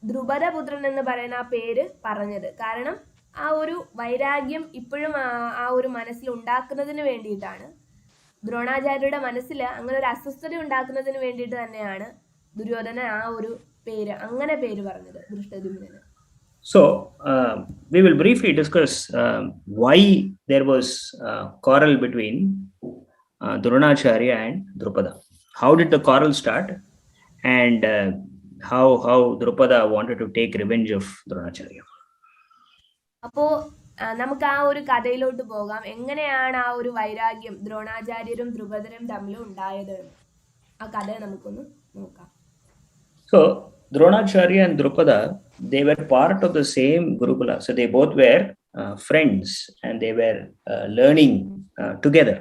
ദ്രുപദപുത്രൻ എന്ന് പറയുന്ന ആ പേര് പറഞ്ഞത്. കാരണം ആ ഒരു വൈരാഗ്യം ഇപ്പോഴും ആ ഒരു മനസ്സിൽ ഉണ്ടാക്കുന്നതിന് വേണ്ടിയിട്ടാണ്, ദ്രോണാചാര്യരുടെ മനസ്സിൽ അങ്ങനെ ഒരു അസ്വസ്ഥത ഉണ്ടാക്കുന്നതിന് വേണ്ടിയിട്ട് തന്നെയാണ് ദുര്യോധനൻ ആ ഒരു പേര് പറഞ്ഞത് ദൃഷ്ടദ്യുമ്നന്. So we will briefly discuss why there was quarrel between Dronacharya and Drupada. How did the quarrel start, and how Drupada wanted to take revenge of Dronacharya. അപ്പോ നമുക്ക് ആ ഒരു കഥയിലോട്ട് പോകാം. എങ്ങനെയാണ് ആ ഒരു വൈരാഗ്യം ദ്രോണാചാര്യരും ദ്രുപദരും തമ്മിൽ ഉണ്ടായത്? ആ കഥ നമുക്കൊന്ന് നോക്കാം. So Dronacharya and Drupada, they were part of the same Gurukula. So they both were friends and they were learning together.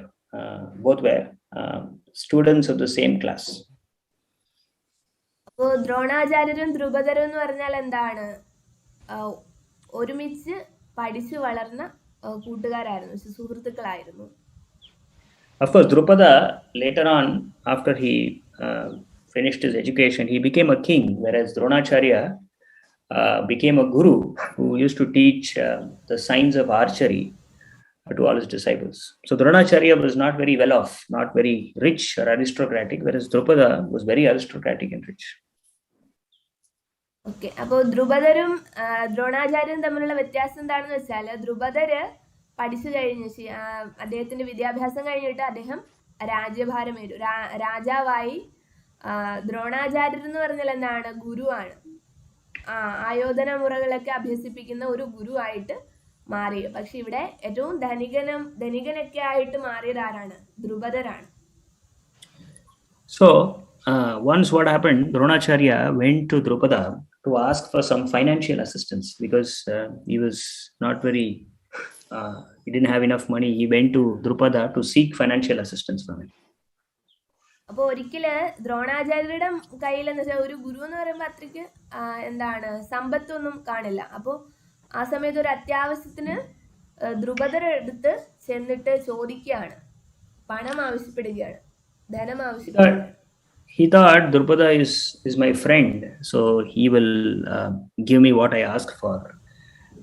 Both were students of the same class. അപ്പോൾ ദ്രോണാചാര്യരും ദ്രുപദരും എന്ന് പറഞ്ഞാൽ എന്താണ്? ഒരുമിച്ച് പഠിച്ചു വളർന്ന കൂട്ടുകാരായിരുന്നു, സുഹൃത്തുക്കളായിരുന്നു. Of course, Drupada later on, after he finished his education, he became a king, whereas Dronacharya became a guru who used to teach the science of archery to all his disciples. So Dronacharya was not very well off, not very rich or aristocratic, whereas Drupada was very aristocratic and rich. Okay, അപ്പോൾ ദ്രുപദരും ദ്രോണാചാര്യരും തമ്മിലുള്ള വ്യത്യാസം എന്താണെന്ന് വെച്ചാൽ, ദ്രുപദര് പഠിച്ചു കഴിഞ്ഞ് അദ്ദേഹത്തിന്റെ വിദ്യാഭ്യാസം കഴിഞ്ഞിട്ട് അദ്ദേഹം രാജ്യഭാരമേറ്റു, രാജാവായി. ദ്രോണാചാര്യർ എന്ന് പറഞ്ഞാൽ എന്താണ്? ഗുരുവാണ്. ആയോധന മുറകളൊക്കെ അഭ്യസിപ്പിക്കുന്ന ഒരു ഗുരുവായിട്ട് മാറി. പക്ഷെ ഇവിടെ ഏറ്റവും ധനികനൊക്കെ ആയിട്ട് മാറിയത് ആരാണ്? ദ്രുപദരാണ്. So once what happened, Dronacharya went to Drupada to ask for some financial assistance because he was not very he didn't have enough money. He went to Drupada to seek financial assistance from him. അപ്പോൾ ഒരിക്കല് ദ്രോണാചാര്യരുടെ കയ്യിൽ എന്ന് വെച്ചാൽ, ഒരു ഗുരു എന്ന് പറയുമ്പോൾ അത്രയ്ക്ക് എന്താണ് സമ്പത്തൊന്നും കാണില്ല. അപ്പോൾ ആ സമയത്ത് ഒരു അത്യാവശ്യത്തിന് ദ്രുപദരെടുത്ത് ചെന്നിട്ട് ചോദിക്കുകയാണ്, പണം ആവശ്യപ്പെടുകയാണ്, ധനം ആവശ്യപ്പെടുകയാണ്. He thought Drupada is my friend, so he will give me what I ask for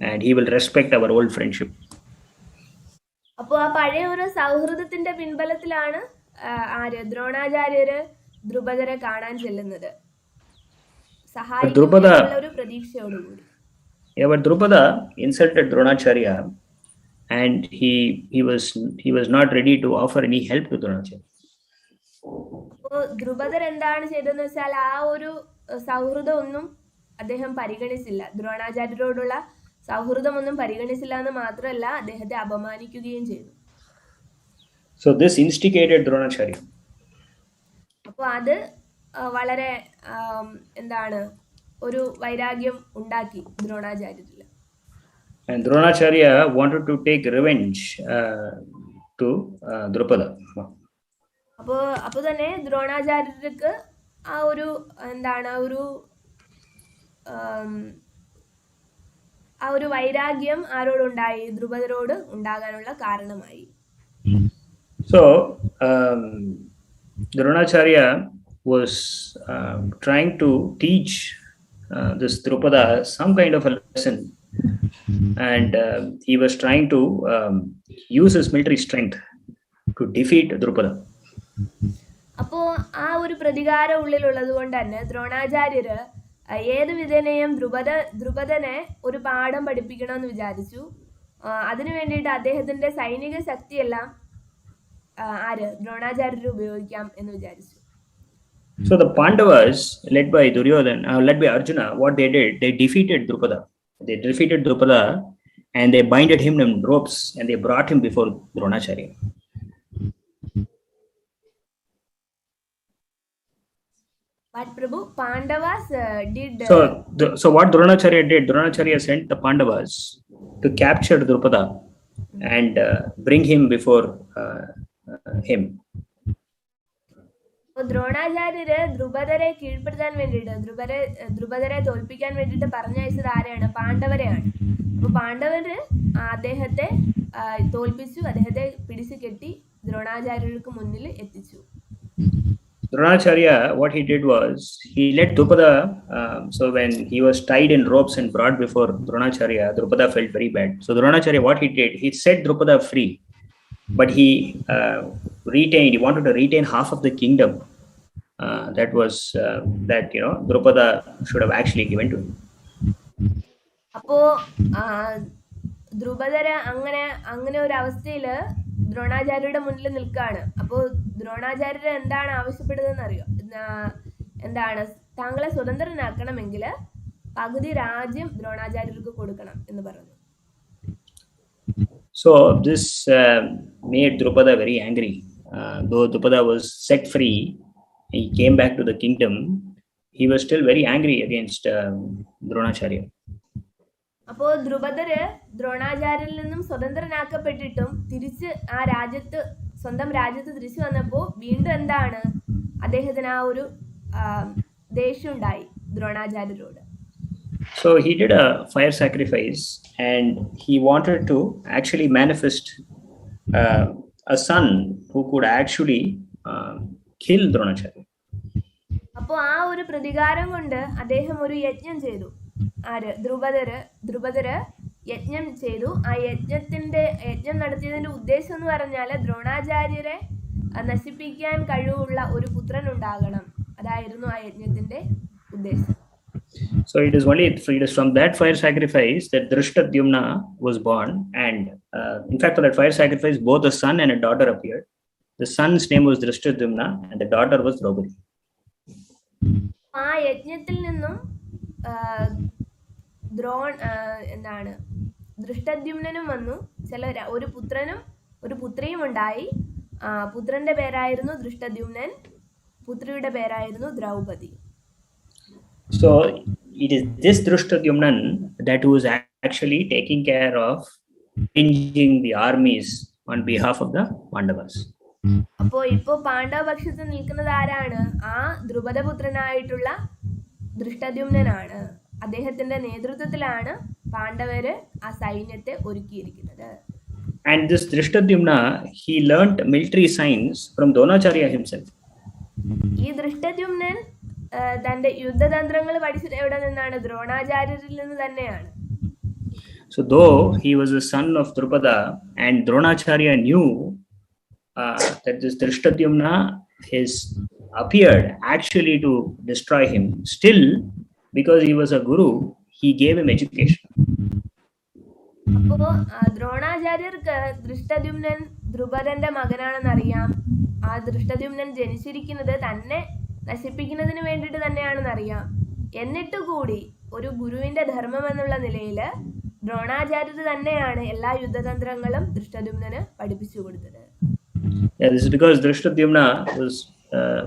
and he will respect our old friendship. അപ്പോൾ ആ പഴയ ഒരു സൗഹൃദത്തിന്റെ പിൻബലത്തിലാണ് ദ്രോണാചാര്യര് ദ്രുപദരെ കാണാൻ ചെല്ലുന്നത്, സഹായിക്കുമെന്നുള്ള ഒരു പ്രതീക്ഷയോടുകൂടി. Yeah, but Drupada insulted Dronacharya and he was not ready to offer any help to Dronacharya. അപ്പോൾ ദ്രുപദർ എന്താണ് ചെയ്തതെന്ന് വെച്ചാൽ, ആ ഒരു സൗഹൃദം ഒന്നും അദ്ദേഹം പരിഗണിച്ചില്ല. ദ്രോണാചാര്യരോടുള്ള സൗഹൃദമൊന്നും പരിഗണിച്ചില്ല എന്ന് മാത്രമല്ല, അദ്ദേഹത്തെ അപമാനിക്കുകയും ചെയ്തു. So this instigated Dronacharya. അപ്പോൾ അത് വളരെ എന്താണ് ഒരു വൈരാഗ്യം ഉണ്ടാക്കി ദ്രോണാചാര്യരിൽ. And Dronacharya wanted to take revenge to Drupada. അപ്പോൾ തന്നെ ദ്രോണാചാര്യർക്ക് ആ ഒരു എന്താണ് ആ ഒരു വൈരാഗ്യം ആരോടുണ്ടായി? ദ്രുപദരോട് ഉണ്ടാകാനുള്ള കാരണമായി. So Dronacharya was trying to teach this Drupada some kind of a lesson, and he was trying to use his military strength to defeat Drupada. അപ്പോൾ ആ ഒരു പ്രതികാരം ഉള്ളിലുള്ളത് കൊണ്ട് തന്നെ ദ്രോണാചാര്യര് ഏത് വിധേനയും ദ്രുപദനെ ഒരു പാഠം പഠിപ്പിക്കണമെന്ന് വിചാരിച്ചു. അതിനു വേണ്ടിയിട്ട് അദ്ദേഹത്തിന്റെ സൈനിക ശക്തിയെല്ലാം ദ്രോണാചാര്യർ ഉപയോഗിക്കാം എന്ന് വിചാരിച്ചു. So the Pandavas, led by Arjuna, what they did, they defeated Drupada. They defeated Drupada and they binded him in ropes and they brought him before Dronacharya. But Prabhu, Pandavas did. So what Dronacharya did? Dronacharya sent the Pandavas to capture Drupada and bring him before him. ദ്രോണാചാര്യര് ദ്രുപദരെ കീഴ്പ്പെടുത്താൻ വേണ്ടിയിട്ട്, ദ്രുപദരെ തോൽപ്പിക്കാൻ വേണ്ടിയിട്ട് പറഞ്ഞയച്ചത് ആരെയാണ്? പാണ്ഡവരെയാണ്. അപ്പൊ പാണ്ഡവര് അദ്ദേഹത്തെ തോൽപ്പിച്ചു, അദ്ദേഹത്തെ പിടിച്ചു കെട്ടി ദ്രോണാചാര്യർക്ക് മുന്നിൽ എത്തിച്ചു. Dronacharya, what he did was, he let Drupada, so when he was tied in ropes and brought before Dronacharya, Drupada felt very bad. So Dronacharya, what he did, he set Drupada free, but he wanted to retain half of the kingdom that was, Drupada should have actually given to him. അപ്പോ ദ്രുപദര് അങ്ങനെ ഒരു അവസ്ഥയില് ദ്രോണാചാര്യരുടെ മുന്നിൽ നിൽക്കുകയാണ്. അപ്പോൾ ദ്രോണാചാര്യർ എന്താണ് ആവശ്യപ്പെടുന്നതെന്ന് അറിയോ? എന്താണ്, താങ്കളെ സ്വതന്ത്രനാക്കണമെങ്കിൽ പകുതി രാജ്യം ദ്രോണാചാര്യർക്ക് കൊടുക്കണം എന്ന് പറഞ്ഞു. So this made Drupada very angry. Though Drupada was set free, he came back to the kingdom. He was still very angry against Dronacharya. അപ്പോൾ ദ്രുപദര് ദ്രോണാചാര്യരിൽ നിന്നും സ്വതന്ത്രനാക്കപ്പെട്ടിട്ടും തിരിച്ച് ആ രാജ്യത്ത് സ്വന്തം രാജ്യത്ത് തിരിച്ചു വന്നപ്പോൾ വീണ്ടും എന്താണ് അദ്ദേഹത്തിന് ആ ഒരു ദേഷ്യം ഉണ്ടായി ദ്രോണാചാര്യരോട്. So he did a fire sacrifice and he wanted to actually manifest a son who could actually kill Dronacharya. അപ്പോൾ ആ ഒരു പ്രതികാരം കൊണ്ട് അദ്ദേഹം ഒരു യജ്ഞം ചെയ്തു. ആര്? ദ്രുപദര് യജ്ഞം ചെയ്തു. ആ യജ്ഞം നടത്തിയതിന്റെ ഉദ്ദേശം എന്ന് പറഞ്ഞാൽ ദ്രോണാചാര്യരെ നശിപ്പിക്കാൻ കഴിവുള്ള ഒരു പുത്രൻ ഉണ്ടാകണം. അതായിരുന്നു ആ യജ്ഞത്തിന്റെ ഉദ്ദേശം. So it is from that fire sacrifice that Drishtadyumna was born, and in fact, for that fire sacrifice, both a son and a daughter appeared. The son's name was Drishtadyumna, and the daughter was Draupadi. ആ യജ്ഞത്തിൽ നിന്നും ദൃഷ്ടദ്യുമ്നനും വന്നു. ഒരു പുത്രനും ഒരു പുത്രിയും ഉണ്ടായി. പുത്രന്റെ പേരായിരുന്നു ദൃഷ്ടദ്യുമ്നൻ, പുത്രിയുടെ പേരായിരുന്നു Draupadi. So it is this Drishtadyumnan that was actually taking care of arranging the armies on behalf of the Pandavas. ഇപ്പോ പാണ്ഡവ പക്ഷത്ത് നിൽക്കുന്നത് ആരാണ്? ആ ദ്രുപദപുത്രനായിട്ടുള്ള ദൃഷ്ടദ്യുമ്നനാണ്. അദ്ദേഹത്തിന്റെ നേതൃത്വത്തിലാണ് പാണ്ഡവര് ആ സൈന്യത്തെ ഒരുക്കിയിരിക്കുന്നത്. And this Drishtadyumna, he learnt military science from Dronacharya himself. ഈ ദൃഷ്ടദ്യുമ്നൻ തന്റെ യുദ്ധതന്ത്രങ്ങൾ പഠിച്ചത് എവിടെ നിന്നാണ്? ദ്രോണാചാര്യരിൽ നിന്ന് തന്നെയാണ്. So though he was a son of Drupada and Dronacharya knew that this Drishtadyumna appeared actually to destroy him, still because he was a guru, he gave him education. അപ്പോ ദ്രോണാചാര്യർക്ക് ദൃഷ്ടദ്യുമ്നൻ ദ്രുപദന്റെ മകനാണെന്ന് അറിയാം. ആ ദൃഷ്ടദ്യുമ്നൻ ജനിച്ചിരിക്കുന്നത് തന്നെ നശിപ്പിക്കുന്നതിന് വേണ്ടിയിട്ട് തന്നെയാണെന്ന് അറിയാം. എന്നിട്ട് കൂടി ഒരു ഗുരുവിന്റെ ധർമ്മം എന്നുള്ള നിലയിൽ ദ്രോണാചാര്യർ തന്നെയാണ് എല്ലാ യുദ്ധതന്ത്രങ്ങളും ദൃഷ്ടദ്യുമ്നന് പഠിപ്പിച്ചു കൊടുത്തത്. Yeah, this is because Drishtadyumna was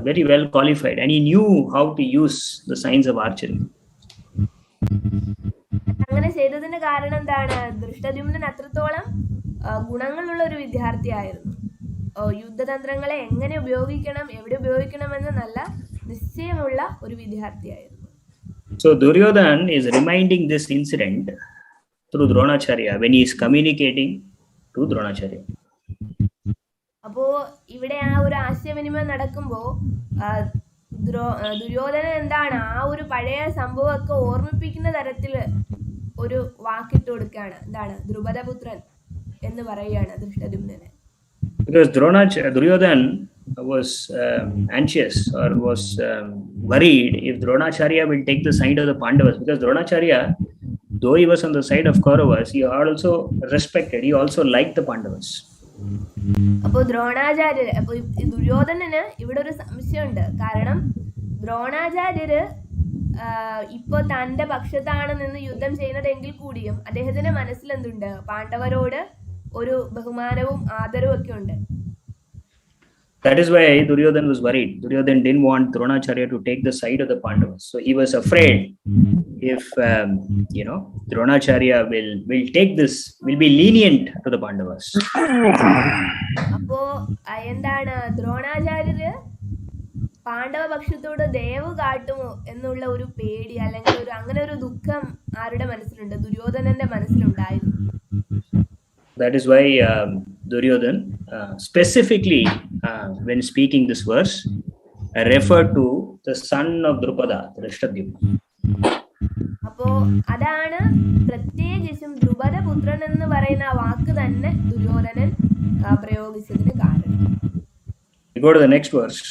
very well qualified and he knew how to use the science of archery. അങ്ങനെ ചെയ്തതിന്റെ കാരണം എന്താണ്? ദൃഷ്ടദ്യുമ്നൻ അത്രത്തോളം ഗുണങ്ങളുള്ള ഒരു വിദ്യാർത്ഥിയായിരുന്നു. യുദ്ധതന്ത്രങ്ങളെ എങ്ങനെ ഉപയോഗിക്കണം, എവിടെ ഉപയോഗിക്കണമെന്ന് നല്ല നിശ്ചയമുള്ള ഒരു വിദ്യാർത്ഥിയായിരുന്നു. So Duryodhan is reminding this incident through Dronacharya when he is communicating to Dronacharya. അപ്പോ ഇവിടെ ആ ഒരു ആശയവിനിമയം നടക്കുമ്പോ ദുര്യോധനൻ എന്താണ് ആ ഒരു പഴയ സംഭവമൊക്കെ ഓർമ്മിപ്പിക്കുന്ന തരത്തില് ഒരു വാക്കിട്ട് കൊടുക്കുകയാണ്. എന്താണ്? ദ്രുപദപുത്രൻ എന്ന് പറയുകയാണ് ദൃഷ്ടദ്യുമ്നനെ. Because Duryodhan was anxious or was worried if Dronacharya will take the side of the Pandavas, because Dronacharya, though he was on the side of Kauravas, he also respected, he also liked the Pandavas. അപ്പൊ ദുര്യോധനന് ഇവിടെ ഒരു സംശയമുണ്ട്. കാരണം ദ്രോണാചാര്യര് ഇപ്പൊ തന്റെ പക്ഷത്താണ് നിന്ന് യുദ്ധം ചെയ്യുന്നതെങ്കിൽ കൂടിയും അദ്ദേഹത്തിന്റെ മനസ്സിൽ എന്തുണ്ട്? പാണ്ഡവരോട് ഒരു ബഹുമാനവും ആദരവും ഒക്കെ ഉണ്ട്. That is why Duryodhan was worried. Duryodhan didn't want Dronacharya to take the side of the Pandavas. So he was afraid if Dronacharya will take this, will be lenient to the Pandavas. അപ്പോ എന്താണ്? ദ്രോണാചാര്യര് പാണ്ഡവ പക്ഷത്തോട് ദയവ് കാട്ടുമോ എന്നുള്ള ഒരു പേടി അല്ലെങ്കിൽ അങ്ങനെ ഒരു ദുഃഖം ആരുടെ മനസ്സിലുണ്ട്? ദുര്യോധനന്റെ മനസ്സിലുണ്ടായിരുന്നു. That is why Duryodhan specifically when speaking this verse referred to the son of Drupada, Drishtadyumna. അപ്പോ അതാണ് പ്രത്യേകിച്ചും ദ്രുപദപുത്രൻ എന്ന് പറയുന്ന വാക്ക് തന്നെ ദുര്യോധനൻ പ്രയോഗിച്ചതിന് കാരണം. We go to the next verse.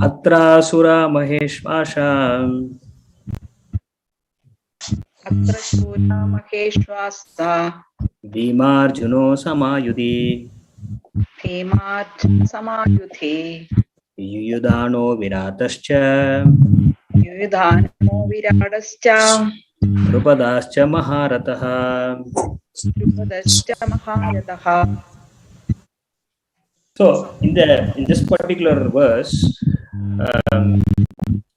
Atrasura Maheshvasha Atrasura Maheshvasa Bhimarjuno Samayudhi Yuyudhano Viratascha Yuyudhano Viratascha Drupadascha Maharatah. Drupadaschya Maharatah. So in this particular verse,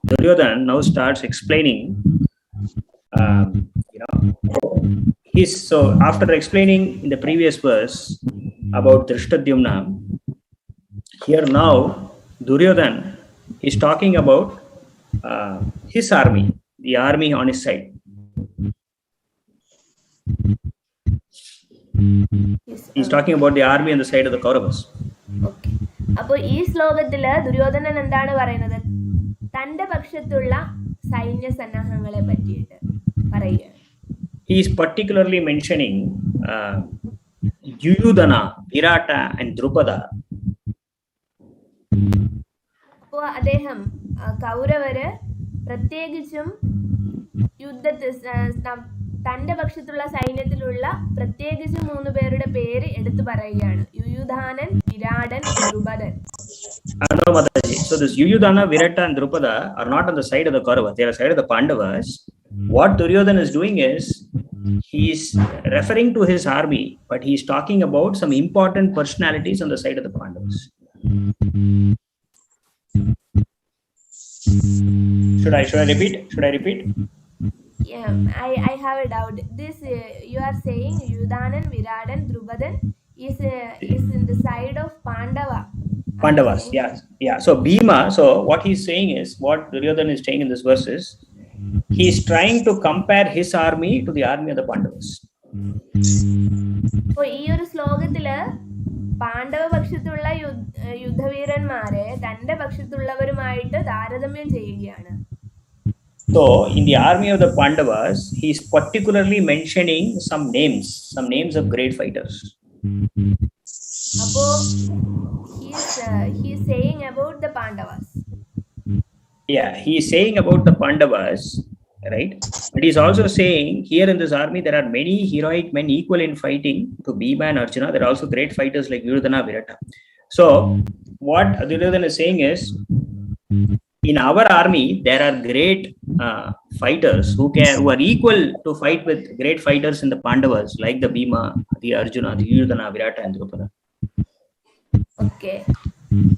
Duryodhana now starts explaining. So after explaining in the previous verse about Drishtadyumna, here now Duryodhana is talking about his army, the army on his side. He's talking about the army on the side of the Kauravas. Okay. അപ്പോൾ ഈ ശ്ലോകത്തില് ദുര്യോധനൻ എന്താണ് പറയുന്നത്? തന്റെ പക്ഷത്തുള്ള സൈന്യ സന്നാഹങ്ങളെ പറ്റിയിട്ട് പറയുകയാണ്. He is particularly mentioning Yuyudhana, Virata and Drupada. അപ്പോൾ അദ്ദേഹം കൗരവര് പ്രത്യേകിച്ചും യുദ്ധത്തിൽ തന്റെ പക്ഷത്തുള്ള സൈന്യത്തിലുള്ള പ്രത്യേകിച്ച് 3 പേരുടെ പേര് എടുത്തു പറയുകയാണ്. യുയുധാനൻ, വിരാടൻ, Drupadan. No, Mataji. So this Yuyudhana, Virata and Drupada are not on the side of the Kauravas. They are on the side of the Pandavas. What Duryodhana is doing is he is referring to his army, but he is talking about some important personalities on the side of the Pandavas. Should I repeat? Yeah, I have a doubt. This you are saying Yudhanan, Viradan, Drupadan is in the side of Pandavas. Yeah. So Bhima. So what he's saying is, what Duryodhana is saying in this verse is, he is trying to compare his army to the army of the Pandavas. അപ്പോൾ ഈ ഒരു ശ്ലോകത്തില് പാണ്ഡവ പക്ഷത്തുള്ള യുദ്ധവീരന്മാരെ തന്റെ പക്ഷത്തുള്ളവരുമായിട്ട് താരതമ്യം ചെയ്യുകയാണ്. So in the army of the Pandavas, he is particularly mentioning some names of great fighters. അപ്പോൾ he is saying about the Pandavas. Yeah, he is saying about the Pandavas, right? But he is also saying here in this army there are many heroic men equal in fighting to Bhima and Arjuna. There are also great fighters like Yudhana, Virata. So what Duryodhana is saying is, in our army there are great fighters who are equal to fight with great fighters in the Pandavas like the Bhima, the Arjuna, the Yudhana, Virata and Drupada. Okay.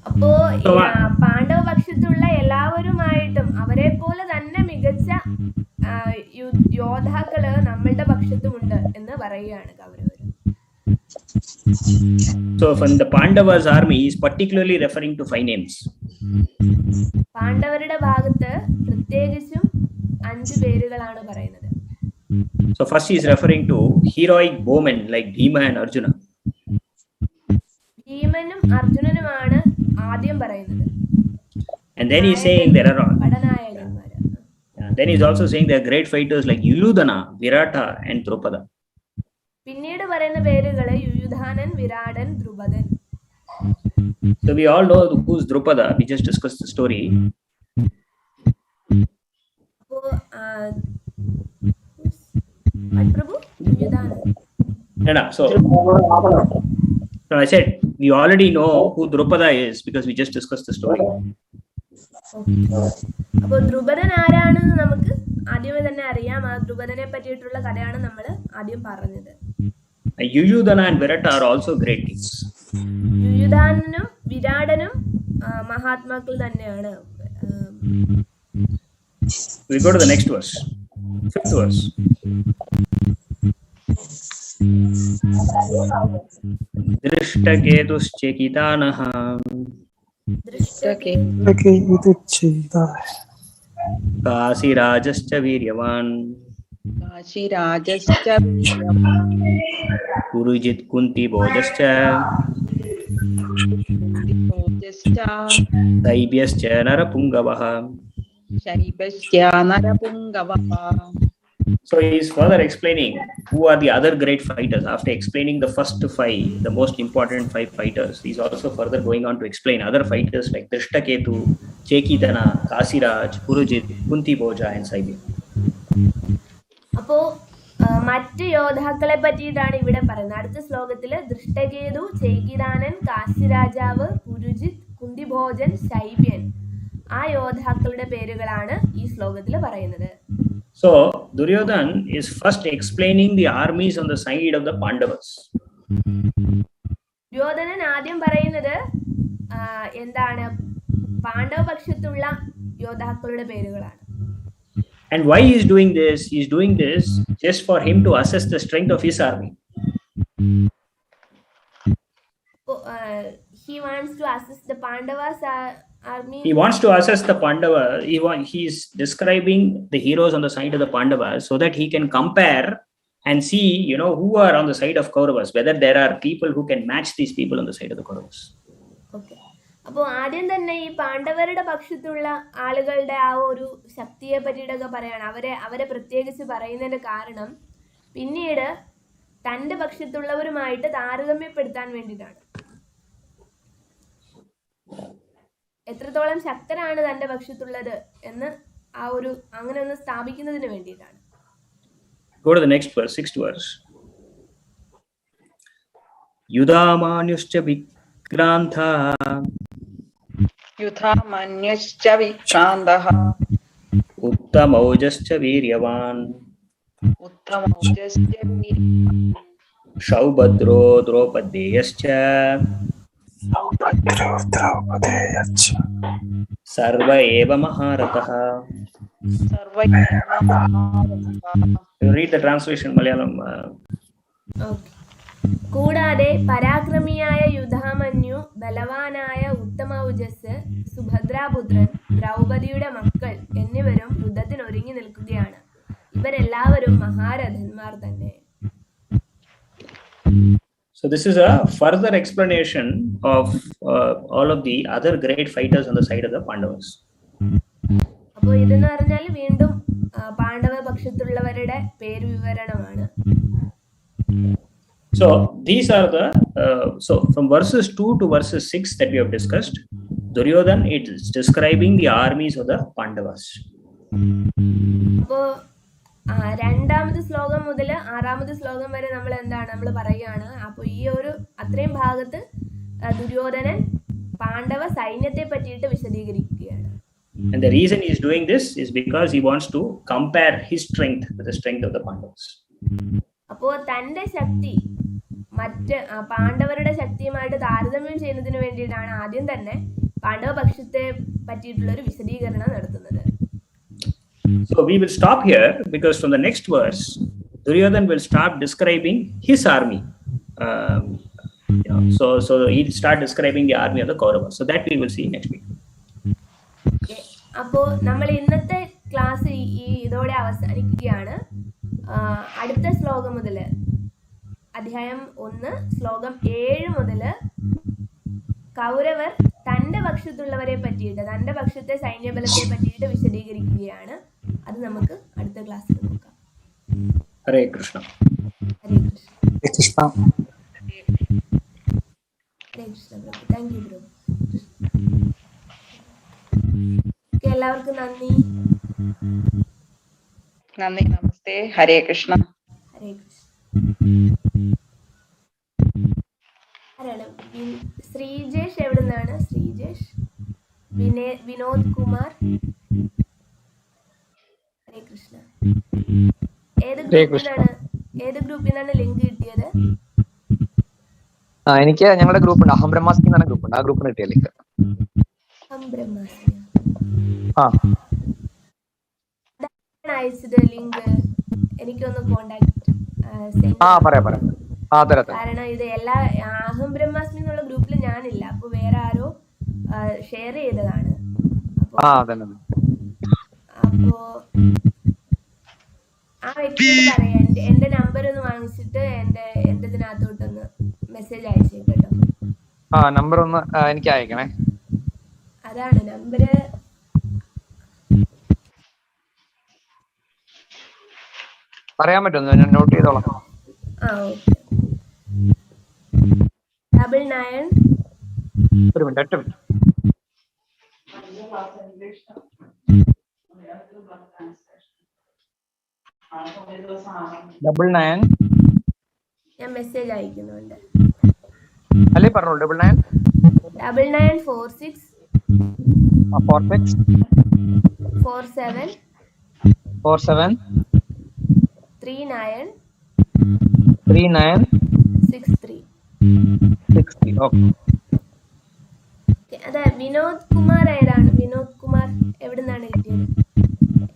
അപ്പോ പാണ്ഡവ പക്ഷത്തുള്ള എല്ലാവരുമായിട്ടും അവരെ പോലെ തന്നെ മികച്ച യോദ്ധാക്കള് നമ്മളുടെ പക്ഷത്തുമുണ്ട് എന്ന് പറയുകയാണ് കൗരവര്. So from the Pandavas army is particularly referring to 5 names. പാണ്ഡവരുടെ ഭാഗത്ത് പ്രത്യേകിച്ചും 5 പേരുകളാണ് പറയുന്നത്. So first he is referring to heroic bowmen like Bhima and Arjuna. ഭീമനും അർജുനനുമാണ് ആദ്യം പറയുന്നത്. And then he is saying there are പടനായകന്മാര്. Then he is also saying there are great fighters like Yuyudhana, Virata and Drupada. പിന്നീട് പറയുന്ന പേരുകള് യുയുധാനൻ, വിരാടൻ, Drupadan. So we all know who's Drupada. We just discussed the story. Prabhu യുയുധാനൻ. No. So I said we already know who Drupada is because we just discussed the story. അപ്പോൾ ദ്രുപദൻ ആരാണെന്ന് നമുക്ക് ആദ്യമേ തന്നെ അറിയാം. ആ ദ്രുപദനെ പറ്റിയിട്ടുള്ള കഥയാണ് നമ്മൾ ആദ്യം പറഞ്ഞത്. Yuyudhana and Virata are also great kings. യുയുധാനനും വിരാടനും മഹാത്മാക്കൾ തന്നെയാണ്. We go to the next verse, 5th verse. Drishtaketuschekitaanah Kasirajascha Viryavan Purujit Kunti Bojascha Daibhyascha Narapungavaha. So he is further explaining who are the other great fighters. After explaining the first 5, the most important 5 fighters, he is also further going on to explain other fighters like Drishtaketu, Chekitana, Kasiraj, Purujit, Kunti Bhoja and Saibhya. അപ്പോൾ മറ്റ് യോദ്ധാക്കളെ പറ്റിയിട്ടാണ് ഇവിടെ പറയുന്നത്. അടുത്ത ശ്ലോകത്തില് ദൃഷ്ടകേതു, ചേകിതാനൻ, കാശിരാജാവ്, പുരുജിത്, കുന്തിഭോജൻ, ശൈബ്യൻ, ആ യോദ്ധാക്കളുടെ പേരുകളാണ് ഈ ശ്ലോകത്തിൽ പറയുന്നത്. So Duryodhan is first explaining the armies on the side of the Pandavas. Duryodhanan ആദ്യം പറയുന്നത് എന്താണ് പാണ്ഡവ പക്ഷത്തുള്ള യോദ്ധാക്കളുടെ പേരുകളാണ്. And why he is doing this? He is doing this just for him to assess the strength of his army. He wants to assess the Pandavas army. He wants to assess the Pandava. He is describing the heroes on the side of the Pandavas so that he can compare and see, who are on the side of Kauravas, whether there are people who can match these people on the side of the Kauravas. Okay. അപ്പോൾ ആദ്യം തന്നെ ഈ പാണ്ഡവരുടെ പക്ഷത്തുള്ള ആളുകളുടെ ആ ഒരു ശക്തിയെ പറ്റിയിട്ടൊക്കെ പറയാണ്. അവരെ പ്രത്യേകിച്ച് പറയുന്നതിന്റെ കാരണം പിന്നീട് തൻ്റെ പക്ഷത്തുള്ളവരുമായിട്ട് താരതമ്യപ്പെടുത്താൻ വേണ്ടിയിട്ടാണ്. എത്രത്തോളം ശക്തരാണ് തൻ്റെ പക്ഷത്തുള്ളത് എന്ന് അങ്ങനെ ഒന്ന് സ്ഥാപിക്കുന്നതിന് വേണ്ടിയിട്ടാണ്. Go to the next verse, 6th verse. Yudhamanyuscha vikrantha യുധാമന്യശ്ച വിക്രാന്തഃ uttamojascha viryavan ഉത്തമൗജസ്യ shaubhadro dropadeyascha sarva eva maharatah. You read the translation Malayalam. Okay. കൂടാതെ പരാക്രമിയായ യുധാമന്യു, ബലവാനായ ഉത്തമൗജസ്, സുഭദ്രാപുത്രൻ, ദ്രൗപദിയുടെ മക്കൾ എന്നിവരും യുദ്ധത്തിന് ഒരുങ്ങി നിൽക്കുകയാണ്. ഇവരെല്ലാവരും മഹാരഥന്മാർ തന്നെ. So this is a further explanation of all of the other great fighters on the side of the Pandavas. അപ്പോൾ ഇതെന്ന് പറഞ്ഞാൽ വീണ്ടും പാണ്ഡവ പക്ഷത്തുള്ളവരുടെ പേര് വിവരണമാണ്. So these are the so from verses 2 to verses 6 that we have discussed, Duryodhan is describing the armies of the Pandavas. അപ്പോൾ രണ്ടാമത്തെ ശ്ലോകം മുതൽ ആറാമത്തെ ശ്ലോകം വരെ നമ്മൾ പറയുകയാണ്. അപ്പോൾ ഈ ഒരു അത്രയും ഭാഗത്ത് ദുര്യോധനൻ പാണ്ഡവ സൈന്യത്തെ പറ്റിയിട്ട് വിശദീകരിക്കുകയാണ്. And the reason he is doing this is because he wants to compare his strength with the strength of the Pandavas. അപ്പോൾ തൻ്റെ ശക്തി മറ്റ് പാണ്ഡവരുടെ ശക്തിയുമായിട്ട് താരതമ്യം ചെയ്യുന്നതിന് വേണ്ടിയിട്ടാണ് ആദ്യം തന്നെ പാണ്ഡവ പക്ഷത്തെ പറ്റിയിട്ടുള്ള ഒരു വിശദീകരണം നടത്തുന്നത്. So we will stop here because from the next verse, Duryodhan will start describing his army. So he'll start describing the army of the Kauravas. So that we will see next week. അപ്പോൾ നമ്മൾ ഇന്നത്തെ class ഇതോടെ അവസാനിക്കുകയാണ്. അടുത്ത ശ്ലോകം മുതൽ അധ്യായം 1 ശ്ലോകം 7 മുതൽ കൗരവർ തൻ്റെ പക്ഷത്തുള്ളവരെ പറ്റിയിട്ട്, തൻ്റെ പക്ഷത്തെ സൈന്യബലത്തെ പറ്റിയിട്ട് വിശദീകരിക്കുകയാണ്. അത് നമുക്ക് അടുത്ത ക്ലാസ്സിൽ നോക്കാം. ഹരേ കൃഷ്ണ. ഹരേ കൃഷ്ണ. ഹരേ കൃഷ്ണ. ഹരേ കൃഷ്ണ പ്രഭു. താങ്ക് യു പ്രഭു. എല്ലാവർക്കും നന്ദി. നന്ദി. നമസ്തേ. ഹരേ കൃഷ്ണ. ഹരേ കൃഷ്ണ. ആരാണ്? ശ്രീജേഷ് എവിടെ നിന്നാണ്? ശ്രീജേഷ്, വിനോദ് കുമാർ. ഹരേ കൃഷ്ണ. ഏത് ഗ്രൂപ്പിൽ നിന്നാണ് ലിങ്ക് കിട്ടിയത്? എനിക്ക് ഞങ്ങളുടെ ഗ്രൂപ്പ് ഉണ്ട്, അഹം ബ്രഹ്മാസ്മി എന്നാണ് ഗ്രൂപ്പ് ഉണ്ട്. ആ ഗ്രൂപ്പിന് കിട്ടിയ ലിങ്ക്. അഹം ബ്രഹ്മാസ്മി അയച്ചത് ലിങ്ക് എനിക്കൊന്ന് കോണ്ടാക്ട്. കാരണം ഇത് എല്ലാ അഹം ബ്രഹ്മാസ്മി എന്നുള്ള ഗ്രൂപ്പിൽ ഞാനില്ല. അപ്പൊ വേറെ ആരോ ഷെയർ ചെയ്തതാണ്. അപ്പോ ആ വ്യക്തിയോട് പറയാം, എന്റെ നമ്പർ ഒന്ന് വാങ്ങിച്ചിട്ട് എന്റെ ഇതിനകത്തോട്ടൊന്ന് മെസ്സേജ് അയച്ചേക്ക് കേട്ടോ. നമ്പർ ഒന്ന് എനിക്ക് അയക്കണേ. അതാണ് നമ്പര്. പറയാൻ പറ്റുമോ? ഞാൻ നോട്ട് ചെയ്തോളാം. ഓക്കെ. 99 ഒരു മിനിറ്റ്, 8 മിനിറ്റ്. 99 ഞാൻ മെസ്സേജ് അയക്കുന്നുണ്ട്. അല്ലേ പറഞ്ഞോളൂ. 99 9946 46 47 473963. ഓക്കെ. അതെ, വിനോദ് കുമാർ ഏതാണ്? വിനോദ് കുമാർ എവിടെ നിന്നാണ് കിട്ടിയത്?